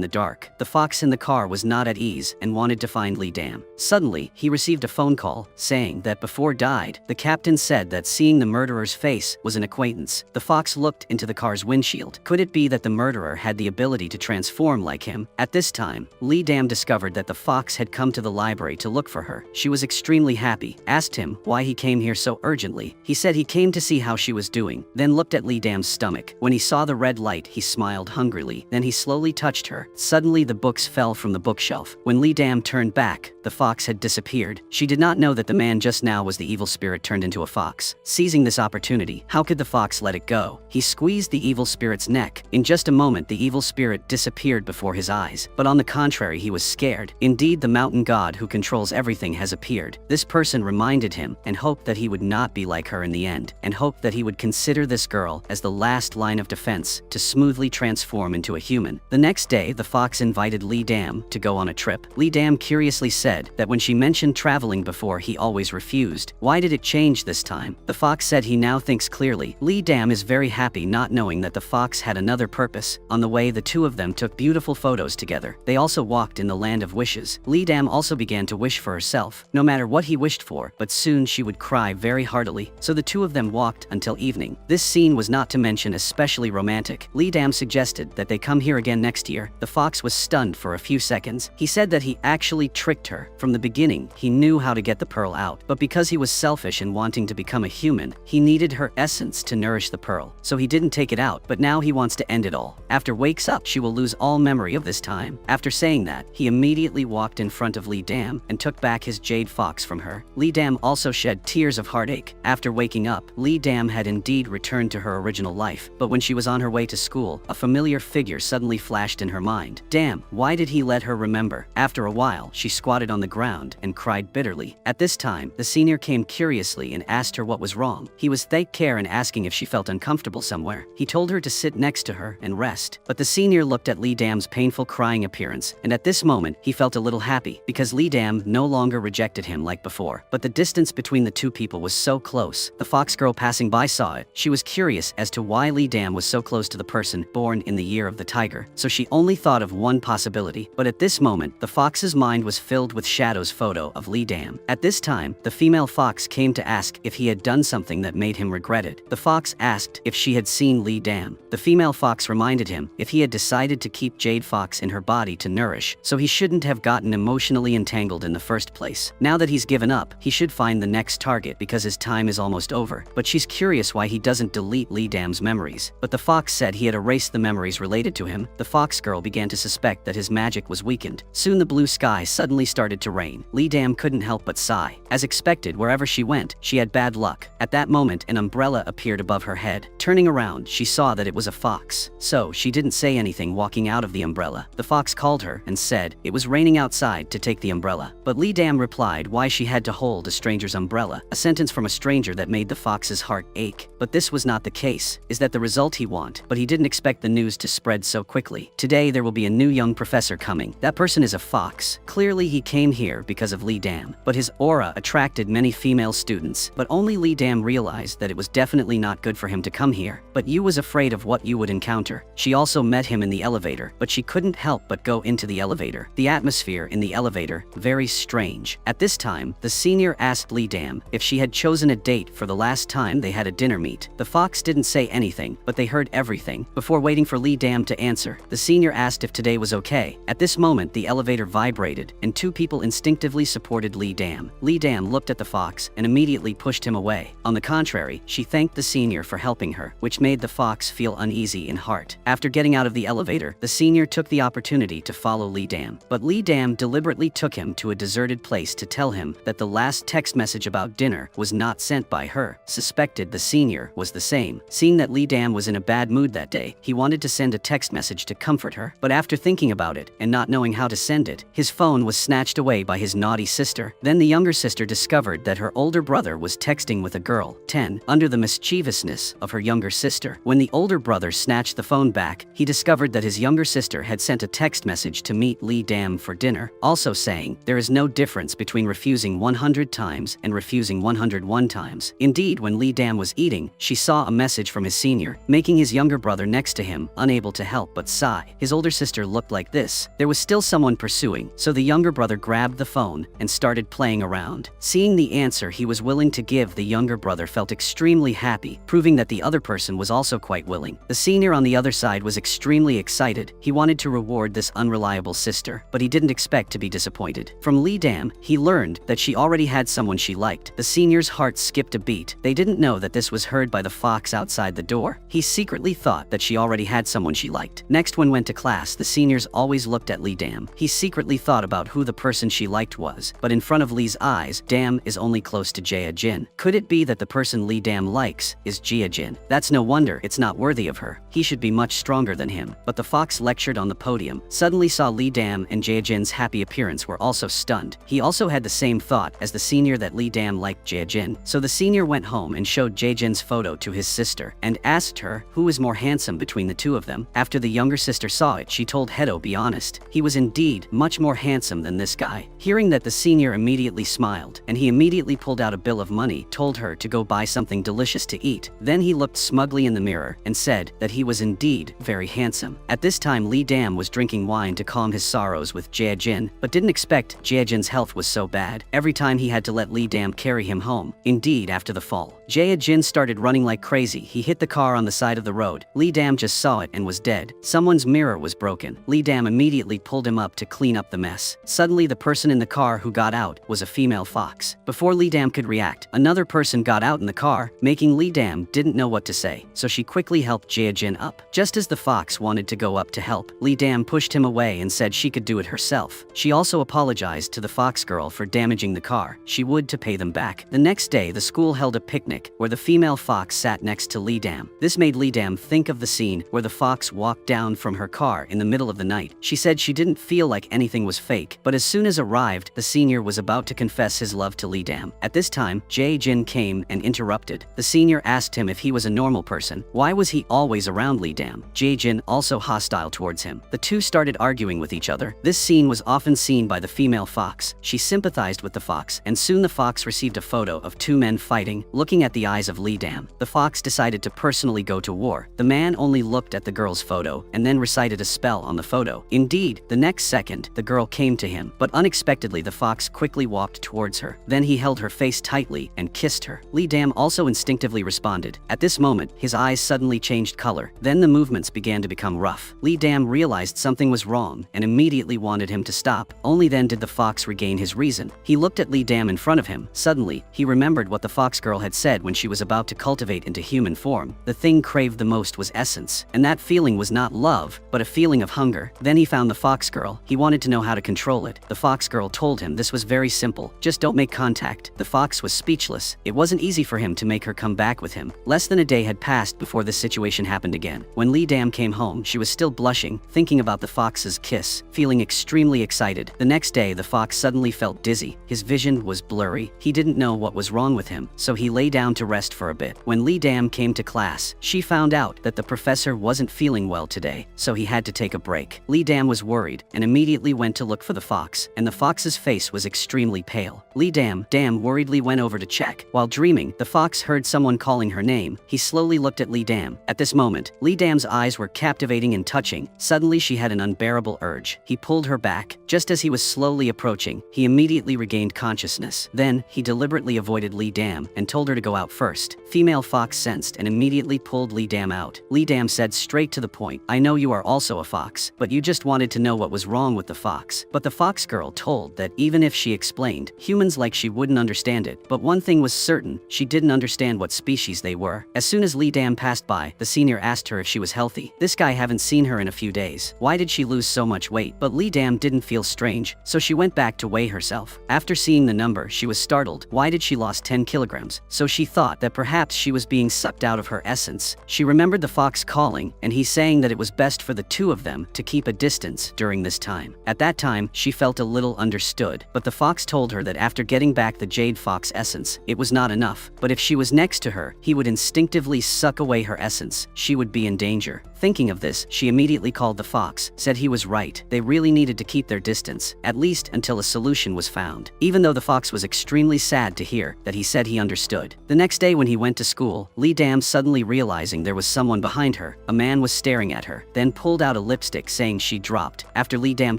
the dark. The fox in the car was not at ease and wanted to find Lee Dam. Suddenly, he received a phone call saying that before died, the captain said that seeing the murderer's face was an acquaintance. The fox looked into the car's windshield. Could it be that the murderer had the ability to transform like him? At this time, Lee Dam discovered that the fox had come to the library to look for her. She was extremely happy, asked him why he came here so urgently. He said he came to see how she was doing, then looked at Lee Dam's stomach. When he saw the red light, he smiled hungrily. Then he slowly touched her. Suddenly the books fell from the bookshelf. When Lee Dam turned back, the fox had disappeared. She did not know that the man just now was the evil spirit turned into a fox. Seizing this opportunity, how could the fox let it go? He squeezed the evil spirit's neck. In just a moment, the evil spirit disappeared before his eyes. But on the contrary, he was scared. Indeed, the mountain god who controls everything has appeared. This person reminded him and hoped that he would not be like her in the end, and hoped that he would consider this girl as the last line of defense to smoothly transform into a human. The next day, the fox invited Lee Dam to go on a trip. Lee Dam curiously said that when she mentioned traveling before, he always refused. Why did it change this time? The fox said he now thinks clearly. Lee Dam is very happy not knowing that the fox had another purpose. On the way, the two of them took beautiful photos together. They also walked in the land of wishes. Lee Dam also began to wish for herself, no matter what he wished for, but soon she would cry very heartily. So the two of them walked until evening. This scene was not to mention especially romantic. Lee Dam suggested that they come here again next year. The fox was stunned for a few seconds. He said that he actually tricked her. From the beginning, he knew how to get the pearl out, but because he was selfish and wanting to become a human, he needed her essence to nourish the pearl. So he didn't take it out, but now he wants to end it all. After wakes up, she will lose all memory of this time. After saying that, he immediately walked in front of Lee Dam and took back his jade fox from her. Lee Dam also shed tears of heartache. After waking up, Lee Dam had indeed returned to her original life, but when she was on her way to school, a familiar figure suddenly flashed in her mind. Damn, why did he let her remember? After a while, she squatted on the ground and cried bitterly. At this time, the senior came curiously and asked her what was wrong. He was taking care and asking if she felt uncomfortable somewhere. He told her to sit next to her and rest. But the senior looked at Lee Dam's painful crying appearance, and at this moment, he felt a little happy because Lee Dam no longer rejected him like before. But the distance between the two people was so close. The fox girl passing by saw it. She was curious as to why Lee Dam was so close to the person born in the year of the tiger, so she only thought of one possibility. But at this moment, the fox's mind was filled with Shadow's photo of Lee Dam. At this time, the female fox came to ask if he had done something that made him regret it. The fox asked if she had seen Lee Dam. The female fox reminded him if he had decided to keep Jade Fox in her body to nourish, so he shouldn't have gotten emotionally entangled in the first place. Now that he's given up, he should find the next target because his time is almost over. But she's curious why he doesn't delete Lee Dam's memories. But the fox said he had erased the memories related to him. The fox girl began to suspect that his magic was weakened. Soon the blue sky suddenly started to rain. Lee Dam couldn't help but sigh. As expected, wherever she went, she had bad luck. At that moment, an umbrella appeared above her head. Turning around, she saw that it was a fox. So she didn't say anything walking out of the umbrella. The fox called her and said it was raining outside to take the umbrella. But Lee Dam replied why she had to hold a stranger's umbrella, a sentence from a stranger that made the fox's heart ache. But this was not the case. Is that the result he want? But he didn't expect the news to spread so quickly. Today there will be a new young professor coming. That person is a fox. Clearly he came here because of Lee Dam. But his aura attracted many female students. But only Lee Dam realized that it was definitely not good for him to come here. But Yu was afraid of what Yu would encounter. She also met him in the elevator, but she couldn't help but go into the elevator. The atmosphere in the elevator, very strange. At this time, the senior asked Lee Dam if she had chosen a date for the last time they had a dinner meet. The fox didn't say anything, but they heard everything. Before waiting for Lee Dam to answer, the senior asked if today was okay. At this moment, the elevator vibrated, and two people instinctively supported Lee Dam. Lee Dam looked at the fox fox and immediately pushed him away. On the contrary, she thanked the senior for helping her, which made the fox feel uneasy in heart. After getting out of the elevator, the senior took the opportunity to follow Lee Dam. But Lee Dam deliberately took him to a deserted place to tell him that the last text message about dinner was not sent by her. Suspected the senior was the same. Seeing that Lee Dam was in a bad mood that day, he wanted to send a text message to comfort her. But after thinking about it and not knowing how to send it, his phone was snatched away by his naughty sister. Then the younger sister discovered that her older brother was texting with a girl, 10, under the mischievousness of her younger sister. When the older brother snatched the phone back, he discovered that his younger sister had sent a text message to meet Lee Dam for dinner, also saying, "There is no difference between refusing 100 times and refusing 101 times." Indeed, when Lee Dam was eating, she saw a message from his senior, making his younger brother next to him unable to help but sigh. His older sister looked like this. There was still someone pursuing, so the younger brother grabbed the phone and started playing around. Seeing the answer he was willing to give, the younger brother felt extremely happy, proving that the other person was also quite willing. The senior on the other side was extremely excited. He wanted to reward this unreliable sister, but he didn't expect to be disappointed. From Lee Dam, he learned that she already had someone she liked. The senior's heart skipped a beat. They didn't know that this was heard by the fox outside the door. He secretly thought that she already had someone she liked. Next, when went to class, the seniors always looked at Lee Dam. He secretly thought about who the person she liked was, but in front of Lee's eyes, Dam is only close to Jin. Could it be that the person Lee Dam likes is Jin? That's no wonder it's not worthy of her. He should be much stronger than him. But the fox lectured on the podium suddenly saw Lee Dam and Jin's happy appearance were also stunned. He also had the same thought as the senior that Lee Dam liked Jin. So the senior went home and showed Jin's photo to his sister and asked her who was more handsome between the two of them. After the younger sister saw it, she told Hedo, "Be honest, he was indeed much more handsome than this guy." Hearing that, the senior immediately smiled, and he immediately pulled out a bill of money, told her to go buy something delicious to eat. Then he looked smugly in the mirror and said that he was indeed very handsome. At this time, Lee Dam was drinking wine to calm his sorrows with Jin, but didn't expect Jin's health was so bad. Every time he had to let Lee Dam carry him home. Indeed, after the fall, Jin started running like crazy. He hit the car on the side of the road. Lee Dam just saw it and was dead. Someone's mirror was broken. Lee Dam immediately pulled him up to clean up the mess. Suddenly, the person in the car who got out was a female fox. Before Lee Dam could react, another person got out in the car, making Lee Dam didn't know what to say, so she quickly helped Jin up. Just as the fox wanted to go up to help, Lee Dam pushed him away and said she could do it herself. She also apologized to the fox girl for damaging the car. She would to pay them back. The next day, the school held a picnic where the female fox sat next to Lee Dam. This made Lee Dam think of the scene where the fox walked down from her car in the middle of the night. She said she didn't feel like anything was fake, but as soon as arrived, the senior was about to confess his love to Lee Dam. At this time, Jin came and interrupted. The senior asked him if he was a normal person. Why was he always around Lee Dam? Jin also hostile towards him. The two started arguing with each other. This scene was often seen by the female fox. She sympathized with the fox, and soon the fox received a photo of two men fighting. Looking at the eyes of Lee Dam, the fox decided to personally go to war. The man only looked at the girl's photo and then recited a spell on the photo. Indeed, the next second, the girl came to him, but unexpectedly the fox quickly walked towards her. Then he held her face tightly and kissed her. Lee Dam also instinctively responded. At this moment, his eyes suddenly changed color. Then the movements began to become rough. Lee Dam realized something was wrong and immediately wanted him to stop. Only then did the fox regain his reason. He looked at Lee Dam in front of him. Suddenly, he remembered what the fox girl had said when she was about to cultivate into human form. The thing craved the most was essence, and that feeling was not love, but a feeling of hunger. Then he found the fox girl. He wanted to know how to control it. The fox girl told him this was very simple. Just don't make contact. The fox was speechless. It wasn't easy for him to make her come back with him. Less than a day had passed before this situation happened again. When Lee Dam came home, she was still blushing, thinking about the fox's kiss, feeling extremely excited. The next day, the fox suddenly felt dizzy. His vision was blurry. He didn't know what was wrong with him, so he lay down to rest for a bit. When Lee Dam came to class, she found out that the professor wasn't feeling well today, so he had to take a break. Lee Dam was worried and immediately went to look for the fox, and the fox's face was extremely pale. Lee Dam worriedly went over to check. While dreaming, the fox heard someone calling her name. He slowly looked at Lee Dam. At this moment, Lee Dam's eyes were captivating and touching. Suddenly, she had an unbearable urge. He pulled her back. Just as he was slowly approaching, he immediately regained consciousness. Then, he deliberately avoided Lee Dam and told her to go out first. Female fox sensed and immediately pulled Lee Dam out. Lee Dam said straight to the point, "I know you are also a fox, but you just wanted to know what was wrong with the fox." But the fox girl told that even if she explained, humans like she wouldn't understand it, but one thing was certain, she didn't understand what species they were. As soon as Lee Dam passed by, the senior asked her if she was healthy. This guy haven't seen her in a few days. Why did she lose so much weight? But Lee Dam didn't feel strange, so she went back to weigh herself. After seeing the number, she was startled. Why did she lost 10 kilograms? So she thought that perhaps she was being sucked out of her essence. She remembered the fox calling, and he saying that it was best for the two of them to keep a distance during this time. At that time, she felt a little understood, but the fox told her that after getting back the Jade Fox essence, it was not enough. But if she was next to her, he would instinctively suck away her essence. She would be in danger. Thinking of this, she immediately called the fox, said he was right. They really needed to keep their distance, at least until a solution was found. Even though the fox was extremely sad to hear that he said he understood. The next day when he went to school, Lee Dam suddenly realizing there was someone behind her. A man was staring at her, then pulled out a lipstick saying she dropped. After Lee Dam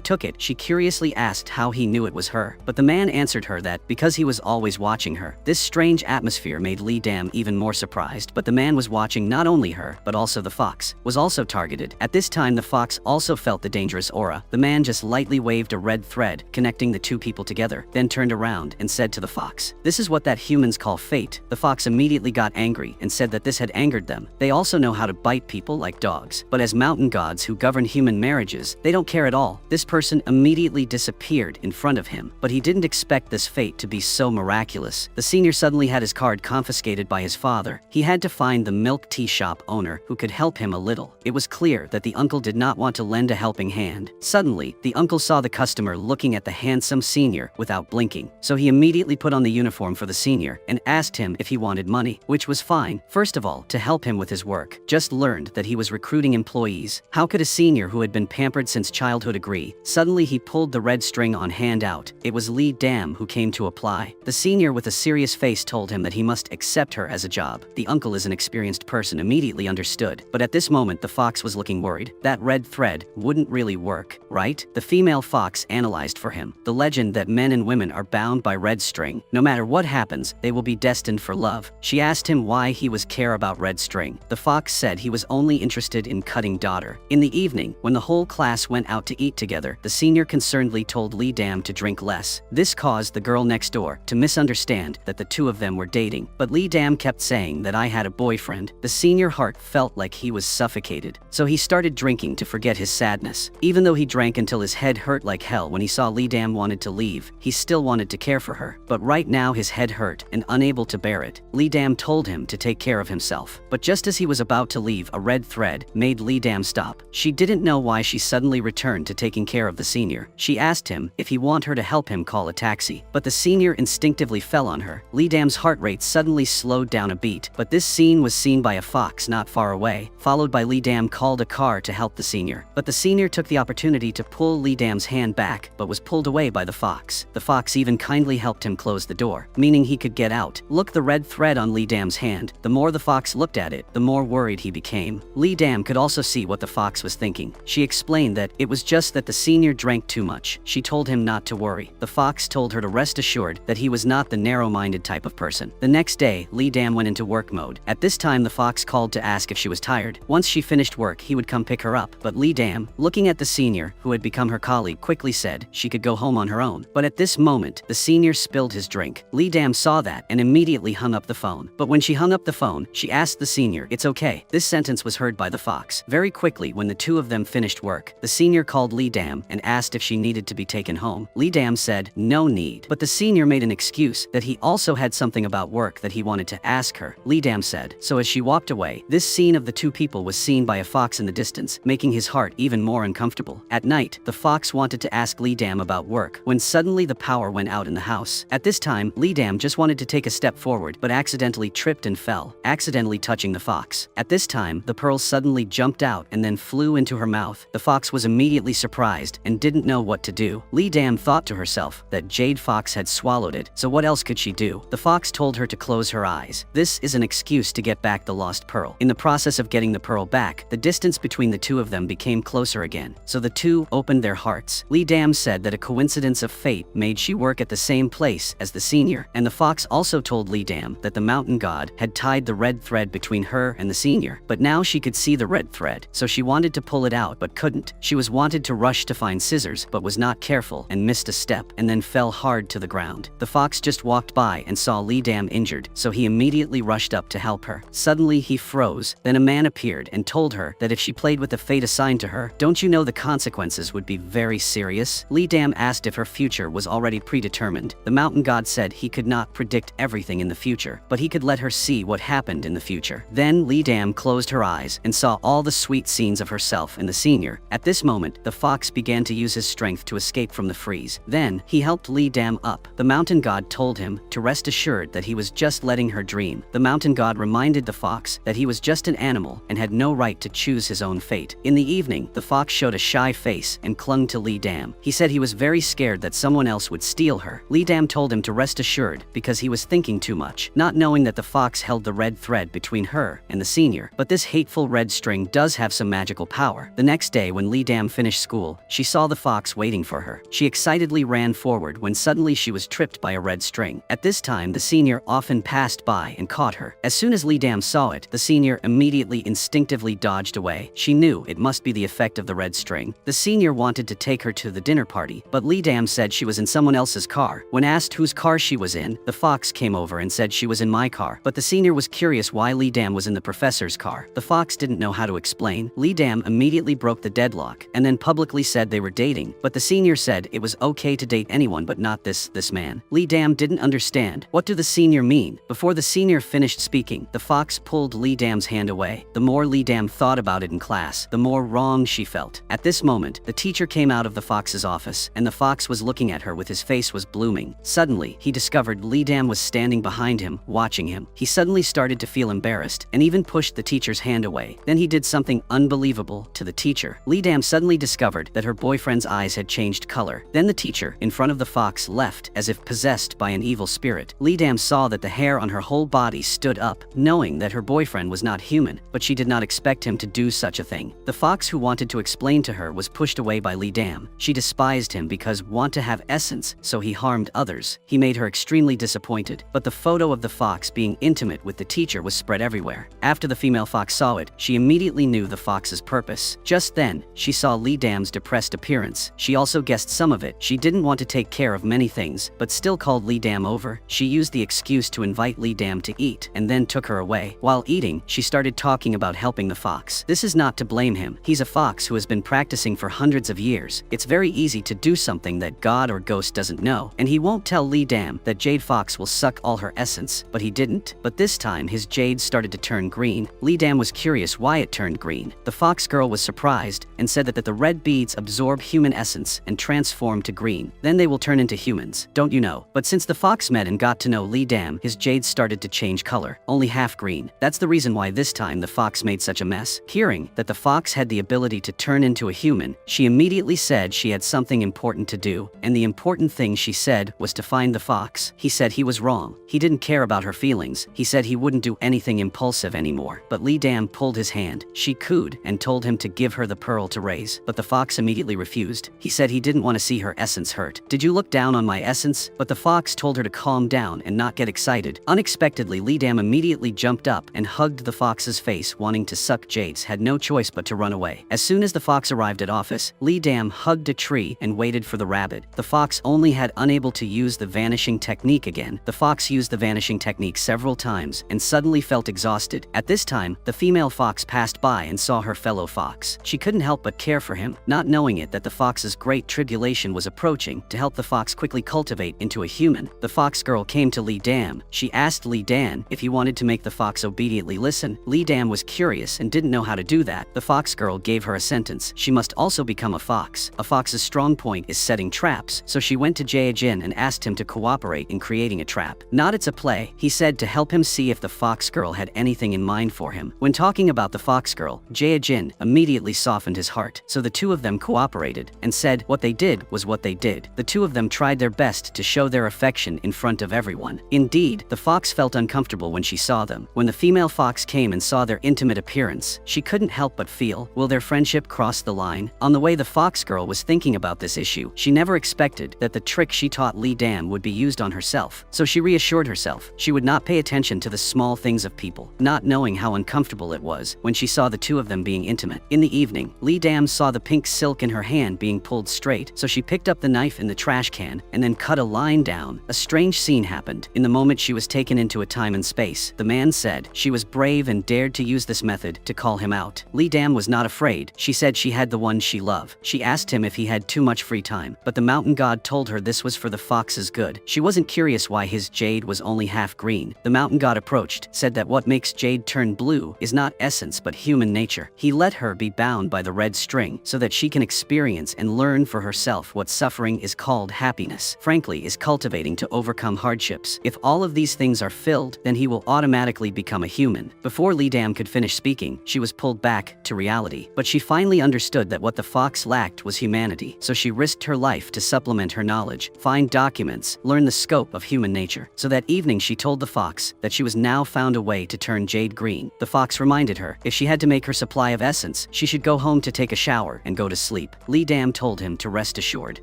took it, she curiously asked how he knew it was her. But the man answered her that because he was always watching her. This strange atmosphere made Lee Dam even more surprised, but the man was watching not only her, but also the fox, was also targeted. At this time the fox also felt the dangerous aura. The man just lightly waved a red thread, connecting the two people together, then turned around and said to the fox, "This is what that humans call fate." The fox immediately got angry and said that this had angered them. They also know how to bite people like dogs, but as mountain gods who govern human marriages, they don't care at all. This person immediately disappeared in front of him, but he didn't expect this fate to be so miraculous. The senior suddenly had his card confiscated by his father. He had to find the milk tea shop owner who could help him a little. It was clear that the uncle did not want to lend a helping hand. Suddenly, the uncle saw the customer looking at the handsome senior without blinking, so he immediately put on the uniform for the senior and asked him if he wanted money, which was fine. First of all, to help him with his work. Just learned that he was recruiting employees. How could a senior who had been pampered since childhood agree? Suddenly he pulled the red string on hand out. It was Lee Dam who came to apply. The senior with a serious face told him that he must accept her as a job. The uncle is an experienced person immediately understood, but at this moment the fox was looking worried. That red thread wouldn't really work, right? The female fox analyzed for him. The legend that men and women are bound by red string. No matter what happens, they will be destined for love. She asked him why he was care about red string. The fox said he was only interested in cutting daughter. In the evening, when the whole class went out to eat together, the senior concernedly told Lee Dam to drink less. This caused the girl next door to misunderstand that the two of them were dating, but Lee Dam kept saying that I had a boyfriend. The senior heart felt like he was suffocated, so he started drinking to forget his sadness. Even though he drank until his head hurt like hell when he saw Lee Dam wanted to leave, he still wanted to care for her. But right now his head hurt, and unable to bear it, Lee Dam told him to take care of himself. But just as he was about to leave, a red thread made Lee Dam stop. She didn't know why she suddenly returned to taking care of the senior. She asked him if he want her to help him call a taxi, but the senior instinctively fell on her. Lee Dam's heart rate suddenly slowed down a beat, but this scene was seen by a fox not far away, followed by Lee Dam called a car to help the senior. But the senior took the opportunity to pull Lee Dam's hand back, but was pulled away by the fox. The fox even kindly helped him close the door, meaning he could get out. Look, the red thread on Lee Dam's hand. The more the fox looked at it, the more worried he became. Lee Dam could also see what the fox was thinking. She explained that it was just that the senior drank too much. She told him not to worry. The fox told her to rest assured that he was not the narrow-minded type of person. The next day, Lee Dam went into work mode. At this time, the fox called to ask if she was tired. Once she finished work, he would come pick her up. But Lee Dam, looking at the senior, who had become her colleague, quickly said she could go home on her own. But at this moment, the senior spilled his drink. Lee Dam saw that and immediately hung up the phone. But when she hung up the phone, she asked the senior, "It's okay." This sentence was heard by the fox. Very quickly, when the two of them finished work, the senior called Lee Dam and asked if she needed to be taken home. Lee Dam said no need, but the senior made an excuse that he also had something about work that he wanted to ask her. Lee Dam said so as she walked away. This scene of the two people was seen by a fox in the distance, making his heart even more uncomfortable. At night, the fox wanted to ask Lee Dam about work when suddenly the power went out in the house. At this time, Lee Dam just wanted to take a step forward but accidentally tripped and fell, accidentally touching the fox. At this time, the pearl suddenly jumped out and then flew into her mouth. The fox was immediately surprised and didn't know what to do. Lee Dam thought to herself that Jade Fox had swallowed it, so what else could she do? The fox told her to close her eyes. This is an excuse to get back the lost pearl. In the process of getting the pearl back, the distance between the two of them became closer again, so the two opened their hearts. Lee Dam said that a coincidence of fate made she work at the same place as the senior, and the fox also told Lee Dam that the mountain god had tied the red thread between her and the senior, but now she could see the red thread, so she wanted to pull it out but couldn't. She was wanted to rush to find scissors but was not careful and missed a step and then fell hard to the ground. The fox just walked by and saw Lee Dam injured, so he immediately rushed up to help her. Suddenly he froze, then a man appeared and told her that if she played with the fate assigned to her, don't you know the consequences would be very serious? Lee Dam asked if her future was already predetermined. The mountain god said he could not predict everything in the future, but he could let her see what happened in the future. Then Lee Dam closed her eyes and saw all the sweet scenes of herself and the senior. At this moment, the fox began to use his strength to escape from the freeze. Then he helped Lee Dam up. The mountain god told him to rest assured that he was just letting her dream. The mountain god reminded the fox that he was just an animal and had no right to choose his own fate. In the evening, the fox showed a shy face and clung to Lee Dam. He said he was very scared that someone else would steal her. Lee Dam told him to rest assured because he was thinking too much, not knowing that the fox held the red thread between her and the senior. But this hateful red string does have some magical power. The next day, when Lee Dam finished school, she saw the fox waiting for her. She excitedly ran forward when suddenly she was tripped by a red string. At this time, the senior often passed by and caught her. As soon as Lee Dam saw it, the senior immediately instinctively dodged away. She knew it must be the effect of the red string. The senior wanted to take her to the dinner party, but Lee Dam said she was in someone else's car. When asked whose car she was in, the fox came over and said she was in my car. But the senior was curious why Lee Dam was in the professor's car. The fox didn't know how to explain. Lee Dam immediately broke the deadlock and then publicly said they were dating, but the senior said it was okay to date anyone but not this man. Lee Dam didn't understand. What do the senior mean? Before the senior finished speaking, the fox pulled Lee Dam's hand away. The more Lee Dam thought about it in class, the more wrong she felt. At this moment, the teacher came out of the fox's office, and the fox was looking at her with his face was blooming. Suddenly, he discovered Lee Dam was standing behind him, watching him. He suddenly started to feel embarrassed, and even pushed the teacher's hand away. Then he did something unbelievable to the teacher. Lee Dam suddenly discovered that her boyfriend's eyes had changed color. Then the teacher, in front of the fox, left as if possessed by an evil spirit. Lee Dam saw that the hair on her whole body stood up, knowing that her boyfriend was not human, but she did not expect him to do such a thing. The fox who wanted to explain to her was pushed away by Lee Dam. She despised him because want to have essence, so he harmed others. He made her extremely disappointed, but the photo of the fox being intimate with the teacher was spread everywhere. After the female fox saw it, she immediately knew the fox's purpose. Just then, she saw Lee Dam's depressed appearance. She also guessed some of it. She didn't want to take care of many things, but still called Lee Dam over. She used the excuse to invite Lee Dam to eat, and then took her away. While eating, she started talking about helping the fox. This is not to blame him. He's a fox who has been practicing for hundreds of years. It's very easy to do something that God or ghost doesn't know, and he won't tell Lee Dam that Jade Fox will suck all her essence, but he didn't. But this time, his jade started to turn green. Lee Dam was curious why it turned green. The fox girl was surprised and said that the red beads absorb human essence and transform to green. Then they will turn into humans, don't you know? But since the fox met and got to know Lee Dam, his jade started to change color, only half green. That's the reason why this time the fox made such a mess. Hearing that the fox had the ability to turn into a human, she immediately said she had something important to do, and the important thing she said was to find the fox. He said he was wrong. He didn't care about her feelings. He said he wouldn't do anything impulsive anymore. But Lee Dam pulled his hand. She cooed and told him to give her the pearl to raise, but the fox immediately refused. He said he didn't want to see her essence hurt. Did you look down on my essence? But the fox told her to calm down and not get excited. Unexpectedly, Lee Dam immediately jumped up and hugged the fox's face, wanting to suck Jade's, had no choice but to run away. As soon as the fox arrived at office, Lee Dam hugged a tree and waited for the rabbit. The fox only had unable to use the vanishing technique again. The fox used the vanishing technique several times and suddenly felt exhausted. At this time, the female fox passed by and saw her fellow fox. She couldn't help but care for him, not knowing it that the fox's great tribulation was approaching. To help the fox quickly cultivate into a human, the fox girl came to Lee Dam. She asked Lee Dam if he wanted to make the fox obediently listen. Lee Dam was curious and didn't know how to do that. The fox girl gave her a sentence. She must also become a fox. A fox's strong point is setting traps, so she went to Jade and asked him to cooperate in creating a trap. Not it's a play, he said, to help him see if the fox girl had anything in mind for him. When talking about the fox girl, Jade immediately softened his heart, so the two of them cooperated and said what they did was what they did. The two of them tried their best to show their affection in front of everyone. Indeed, the fox felt uncomfortable when she saw them. When the female fox came and saw their intimate appearance, she couldn't help but feel, will their friendship cross the line? On the way the fox girl was thinking about this issue, she never expected that the trick she taught Lee Dam would be used on herself, so she reassured herself she would not pay attention to the small things of people, not knowing how uncomfortable it was when she saw the two of them being intimate. In the evening, Lee Dam saw the pink silk in her hand being pulled straight, so she picked up the knife in the trash can and then cut a line down. A strange scene happened. In the moment she was taken into a time and space, the man said she was brave and dared to use this method to call him out. Lee Dam was not afraid. She said she had the one she loved. She asked him if he had too much free time, but the mountain god told her this was for the fox's good. She wasn't curious why his jade was only half green. The mountain god approached, said that what makes jade turn blue is not essence but human nature. He let her be bound by the red string so that she can experience and learn for herself what suffering is called happiness. Frankly, is cultivating to overcome hardships. If all of these things are filled, then he will automatically become a human. Before Lee Dam could finish speaking, she was pulled back to reality. But she finally understood that what the fox lacked was humanity, so she risked her life to supplement her knowledge, find documents, learn the scope of human nature. So that evening she told the fox that she was now found a way to turn jade green. The fox reminded her if she had to make her supply of essence, she should go home to take a shower and go to sleep. Lee Dam told him to rest assured.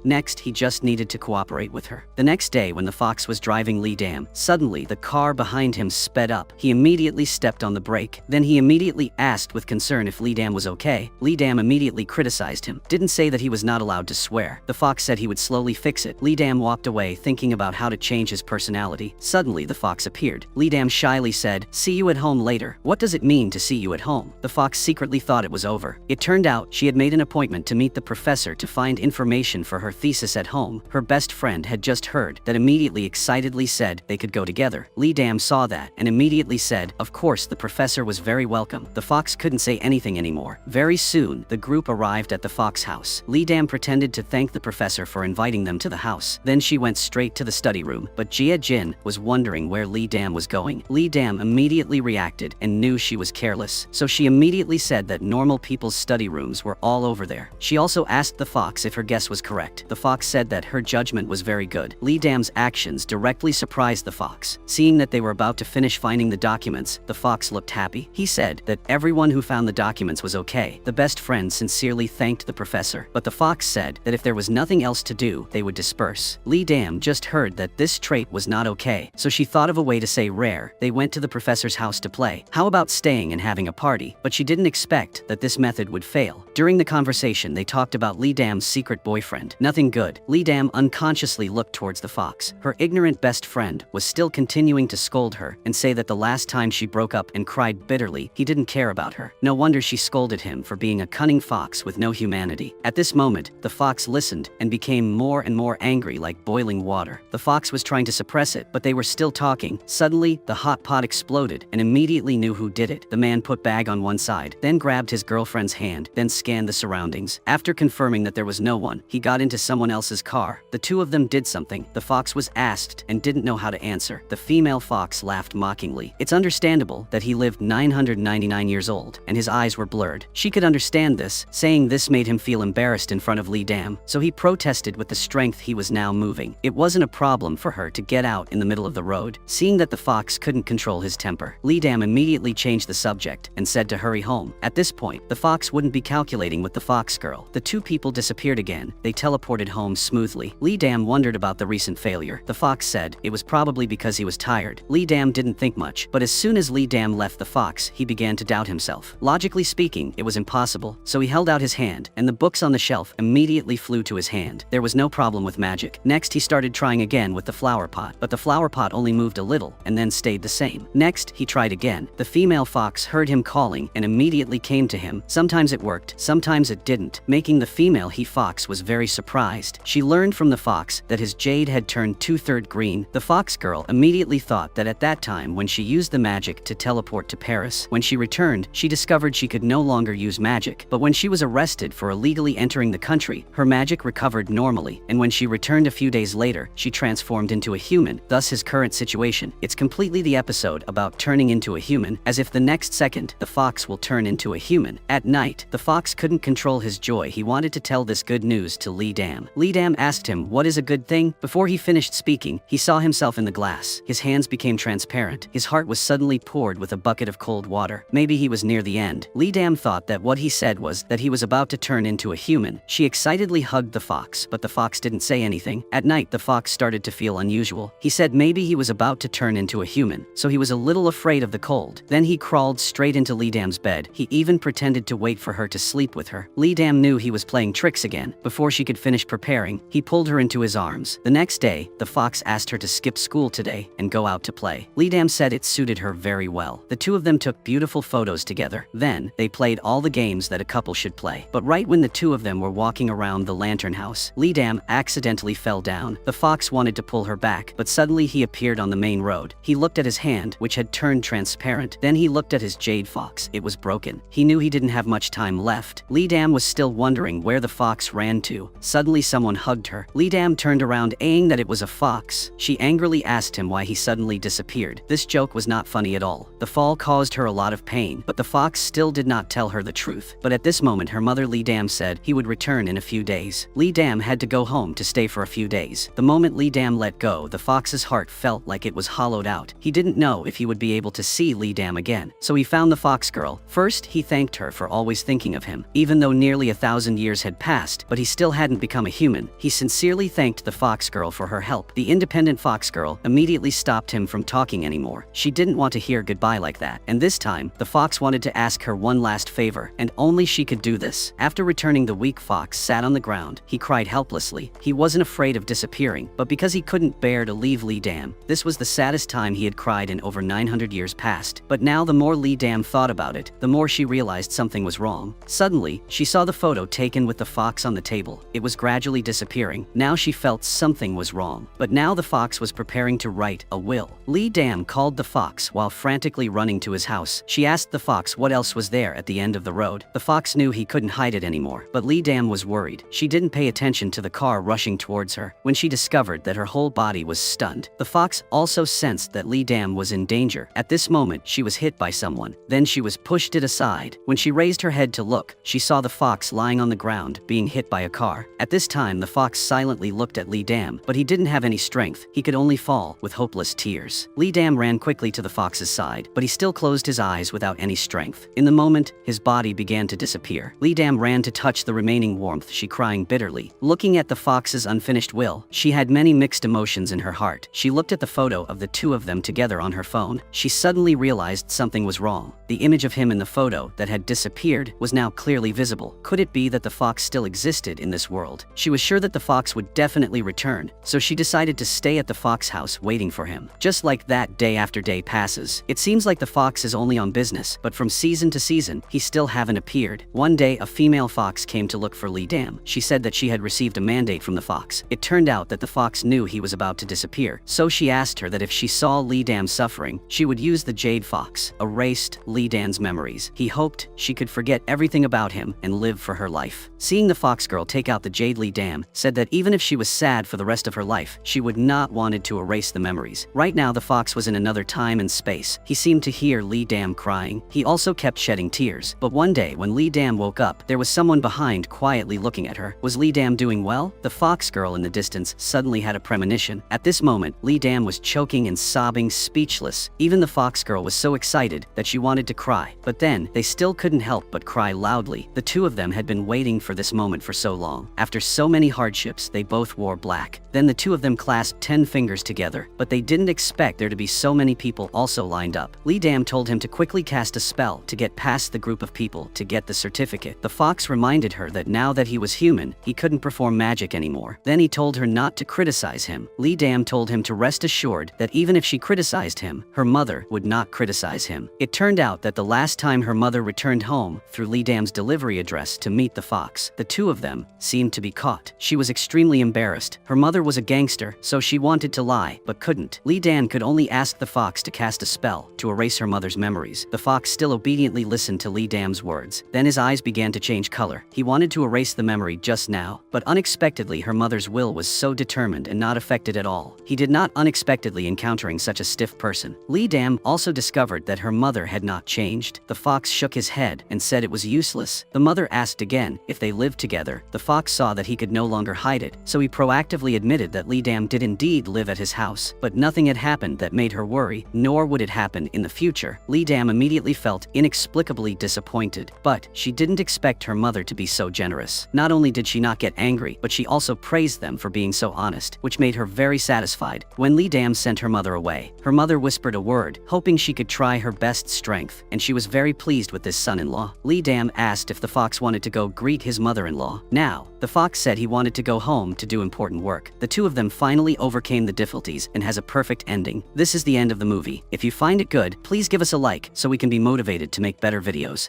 Next, he just needed to cooperate with her. The next day when the fox was driving Lee Dam, suddenly the car behind him sped up. He immediately stepped on the brake. Then he immediately asked with concern if Lee Dam was okay. Lee Dam immediately criticized him. Didn't say that he was not allowed to swear. The fox said he would slowly fix it. Lee Dam walked away thinking about how to change his personality. Suddenly the fox appeared. Lee Dam shyly said, "See you at home later." What does it mean to see you at home? The fox secretly thought it was over. It turned out she had made an appointment to meet the professor to find information for her thesis at home. Her best friend had just heard that, immediately excitedly said they could go together. Lee Dam saw that and immediately said, of course, the professor was very welcome. The fox couldn't say anything anymore. Very soon, the group arrived at the fox house. Lee Dam pretended to thank the professor for inviting them to the house. Then she went straight to the study room, but Jia Jin was wondering where Lee Dam was going. Lee Dam immediately reacted and knew she was careless, so she immediately said that normal people's study rooms were all over there. She also asked the fox if her guess was correct. The fox said that her judgment was very good. Lee Dam's actions directly surprised the fox. Seeing that they were about to finish finding the documents, the fox looked happy. He said that everyone who found the documents was okay. The best friend sincerely thanked the professor, but the fox said that if there was nothing else to do, they would disperse. Lee Dam just heard that this trait was not okay, so she thought of a way to say rare. They went to the professor's house to play. How about staying and having a party? But she didn't expect that this method would fail. During the conversation, they talked about Lee Dam's secret boyfriend. Nothing good. Lee Dam unconsciously looked towards the fox. Her ignorant best friend was still continuing to scold her and say that the last time she broke up and cried bitterly, he didn't care about her. No wonder she scolded him for being a cunning fox with no humanity. At this moment, the fox listened and became more and more angry like boiling water. The fox was trying to suppress it, but they were still talking. Suddenly, the hot pot exploded and immediately knew who did it. The man put bag on one side, then grabbed his girlfriend's hand, then scanned the surroundings. After confirming that there was no one, he got into someone else's car. The two of them did something. The fox was asked and didn't know how to answer. The female fox laughed mockingly. It's understandable that he lived 999 years old and his eyes were blurred. She could understand this, saying this made him feel embarrassed in front of Lee Dam, so he protested with the strength he was now moving. It wasn't a problem for her to get out in the middle of the road. Seeing that the fox couldn't control his temper, Lee Dam immediately changed the subject and said to hurry home. At this point, the fox wouldn't be calculating with the fox girl. The two people disappeared again. They teleported home smoothly. Lee Dam wondered about the recent failure. The fox said it was probably because he was tired. Lee Dam didn't think much, but as soon as Lee Dam left the fox, he began to doubt himself. Logically speaking, it was impossible, so he held out his hand, and the books on the shelf immediately flew to his hand. There was no problem with magic. Next, he started trying again with the flower pot, but the flower pot only moved a little and then stayed the same. Next, he tried again. The female fox heard him calling and immediately came to him. Sometimes it worked, sometimes it didn't, making the female he-fox was very surprised. She learned from the fox that his jade had turned 2/3 green. The fox girl immediately thought that at that time when she used the magic to teleport to Paris, when she returned, she discovered she could no longer use magic. But when she was arrested for illegally entering the country, her magic recovered normally, and when she returned a few days later, she transformed into a human, thus his current situation. It's completely the episode about turning into a human, as if the next second, the fox will turn into a human. At night, the fox couldn't control his joy. He wanted to tell this good news to Lee Dam. Lee Dam asked him, what is a good thing? Before he finished speaking, he saw himself in the glass. His hands became transparent. His heart was suddenly poured with a bucket of cold water. Maybe he was near the end. Lee Dam thought that what he said was that he was about to turn into a human. She excitedly hugged the fox, but the fox didn't say anything. At night, the fox started to feel unusual. He said maybe he was about to turn into a human, so he was a little afraid of the cold. Then he crawled straight into Lee Dam's bed. He even pretended to wait for her to sleep with her. Lee Dam knew he was playing tricks again. Before she could finish preparing, he pulled her into his arms. The next next day, the fox asked her to skip school today and go out to play. Lee Dam said it suited her very well. The two of them took beautiful photos together. Then, they played all the games that a couple should play. But right when the two of them were walking around the lantern house, Lee Dam accidentally fell down. The fox wanted to pull her back, but suddenly he appeared on the main road. He looked at his hand, which had turned transparent. Then he looked at his jade fox. It was broken. He knew he didn't have much time left. Lee Dam was still wondering where the fox ran to. Suddenly someone hugged her. Lee Dam turned around, saying that it was a fox. She angrily asked him why he suddenly disappeared. This joke was not funny at all. The fall caused her a lot of pain, but the fox still did not tell her the truth. But at this moment her mother Lee Dam said he would return in a few days. Lee Dam had to go home to stay for a few days. The moment Lee Dam let go, the fox's heart felt like it was hollowed out. He didn't know if he would be able to see Lee Dam again, so he found the fox girl. First, he thanked her for always thinking of him. Even though nearly 1,000 years had passed, but he still hadn't become a human, he sincerely thanked the fox girl for her help. The independent fox girl immediately stopped him from talking anymore. She didn't want to hear goodbye like that, and this time, the fox wanted to ask her one last favor, and only she could do this. After returning, the weak fox sat on the ground. He cried helplessly. He wasn't afraid of disappearing, but because he couldn't bear to leave Lee Dam, this was the saddest time he had cried in over 900 years past. But now the more Lee Dam thought about it, the more she realized something was wrong. Suddenly, she saw the photo taken with the fox on the table. It was gradually disappearing. Now she felt something was wrong. But now the fox was preparing to write a will. Lee Dam called the fox while frantically running to his house. She asked the fox what else was there at the end of the road. The fox knew he couldn't hide it anymore, but Lee Dam was worried. She didn't pay attention to the car rushing towards her when she discovered that her whole body was stunned. The fox also sensed that Lee Dam was in danger. At this moment, she was hit by someone. Then she was pushed it aside. When she raised her head to look, she saw the fox lying on the ground, being hit by a car. At this time, the fox silently looked at Lee Dam, but he didn't have any strength. He could only fall with hopeless tears. Lee Dam ran quickly to the fox's side, but he still closed his eyes without any strength. In the moment, his body began to disappear. Lee Dam ran to touch the remaining warmth, she crying bitterly. Looking at the fox's unfinished will, she had many mixed emotions in her heart. She looked at the photo of the two of them together on her phone. She suddenly realized something was wrong. The image of him in the photo that had disappeared was now clearly visible. Could it be that the fox still existed in this world? She was sure that the fox would definitely return, so she decided to stay at the fox house waiting for him. Just like that, day after day passes. It seems like the fox is only on business, but from season to season, he still haven't appeared. One day, a female fox came to look for Lee Dam. She said that she had received a mandate from the fox. It turned out that the fox knew he was about to disappear, so she asked her that if she saw Lee Dam suffering, she would use the Jade fox, erased Lee Dam's memories. He hoped she could forget everything about him and live for her life. Seeing the fox girl take out the Jade, Lee Dam said that even if she was sad for the rest of her life, she would not wanted to erase the memories. Right now, the fox was in another time and space. He seemed to hear Lee Dam crying. He also kept shedding tears. But one day, when Lee Dam woke up, there was someone behind quietly looking at her. Was Lee Dam doing well? The fox girl in the distance suddenly had a premonition. At this moment, Lee Dam was choking and sobbing, speechless. Even the fox girl was so excited that she wanted to cry. But then, they still couldn't help but cry loudly. The two of them had been waiting for this moment for so long. After so many hardships, they both wore black. Then the two of them clasped 10 fingers together, but they didn't expect there to be so many people also lined up. Lee Dam told him to quickly cast a spell to get past the group of people to get the certificate. The fox reminded her that now that he was human, he couldn't perform magic anymore. Then he told her not to criticize him. Lee Dam told him to rest assured that even if she criticized him, her mother would not criticize him. It turned out that the last time her mother returned home through Lee Dam's delivery address to meet the fox, the two of them seemed to be caught. She was extremely embarrassed. Her mother was a gangster, so she wanted to lie, but couldn't. Lee Dam could only ask the fox to cast a spell to erase her mother's memories. The fox still obediently listened to Lee Dam's words. Then his eyes began to change color. He wanted to erase the memory just now, but unexpectedly her mother's will was so determined and not affected at all. He did not unexpectedly encountering such a stiff person. Lee Dam also discovered that her mother had not changed. The fox shook his head and said it was useless. The mother asked again if they lived together. The fox saw that he could no longer hide it, so he proactively admitted that Lee Dam did indeed live at his house, but nothing had happened that made her worry, nor would it happen in the future. Lee Dam immediately felt inexplicably disappointed, but she didn't expect her mother to be so generous. Not only did she not get angry, but she also praised them for being so honest, which made her very satisfied. When Lee Dam sent her mother away, her mother whispered a word, hoping she could try her best strength, and she was very pleased with this son-in-law. Lee Dam asked if the fox wanted to go greet his mother-in-law. Now, the fox said he wanted to go home to do important work. the two of them finally overcame the difficulties and has a perfect ending. This is the end of the movie. If you find it good, please give us a like so we can be motivated to make better videos.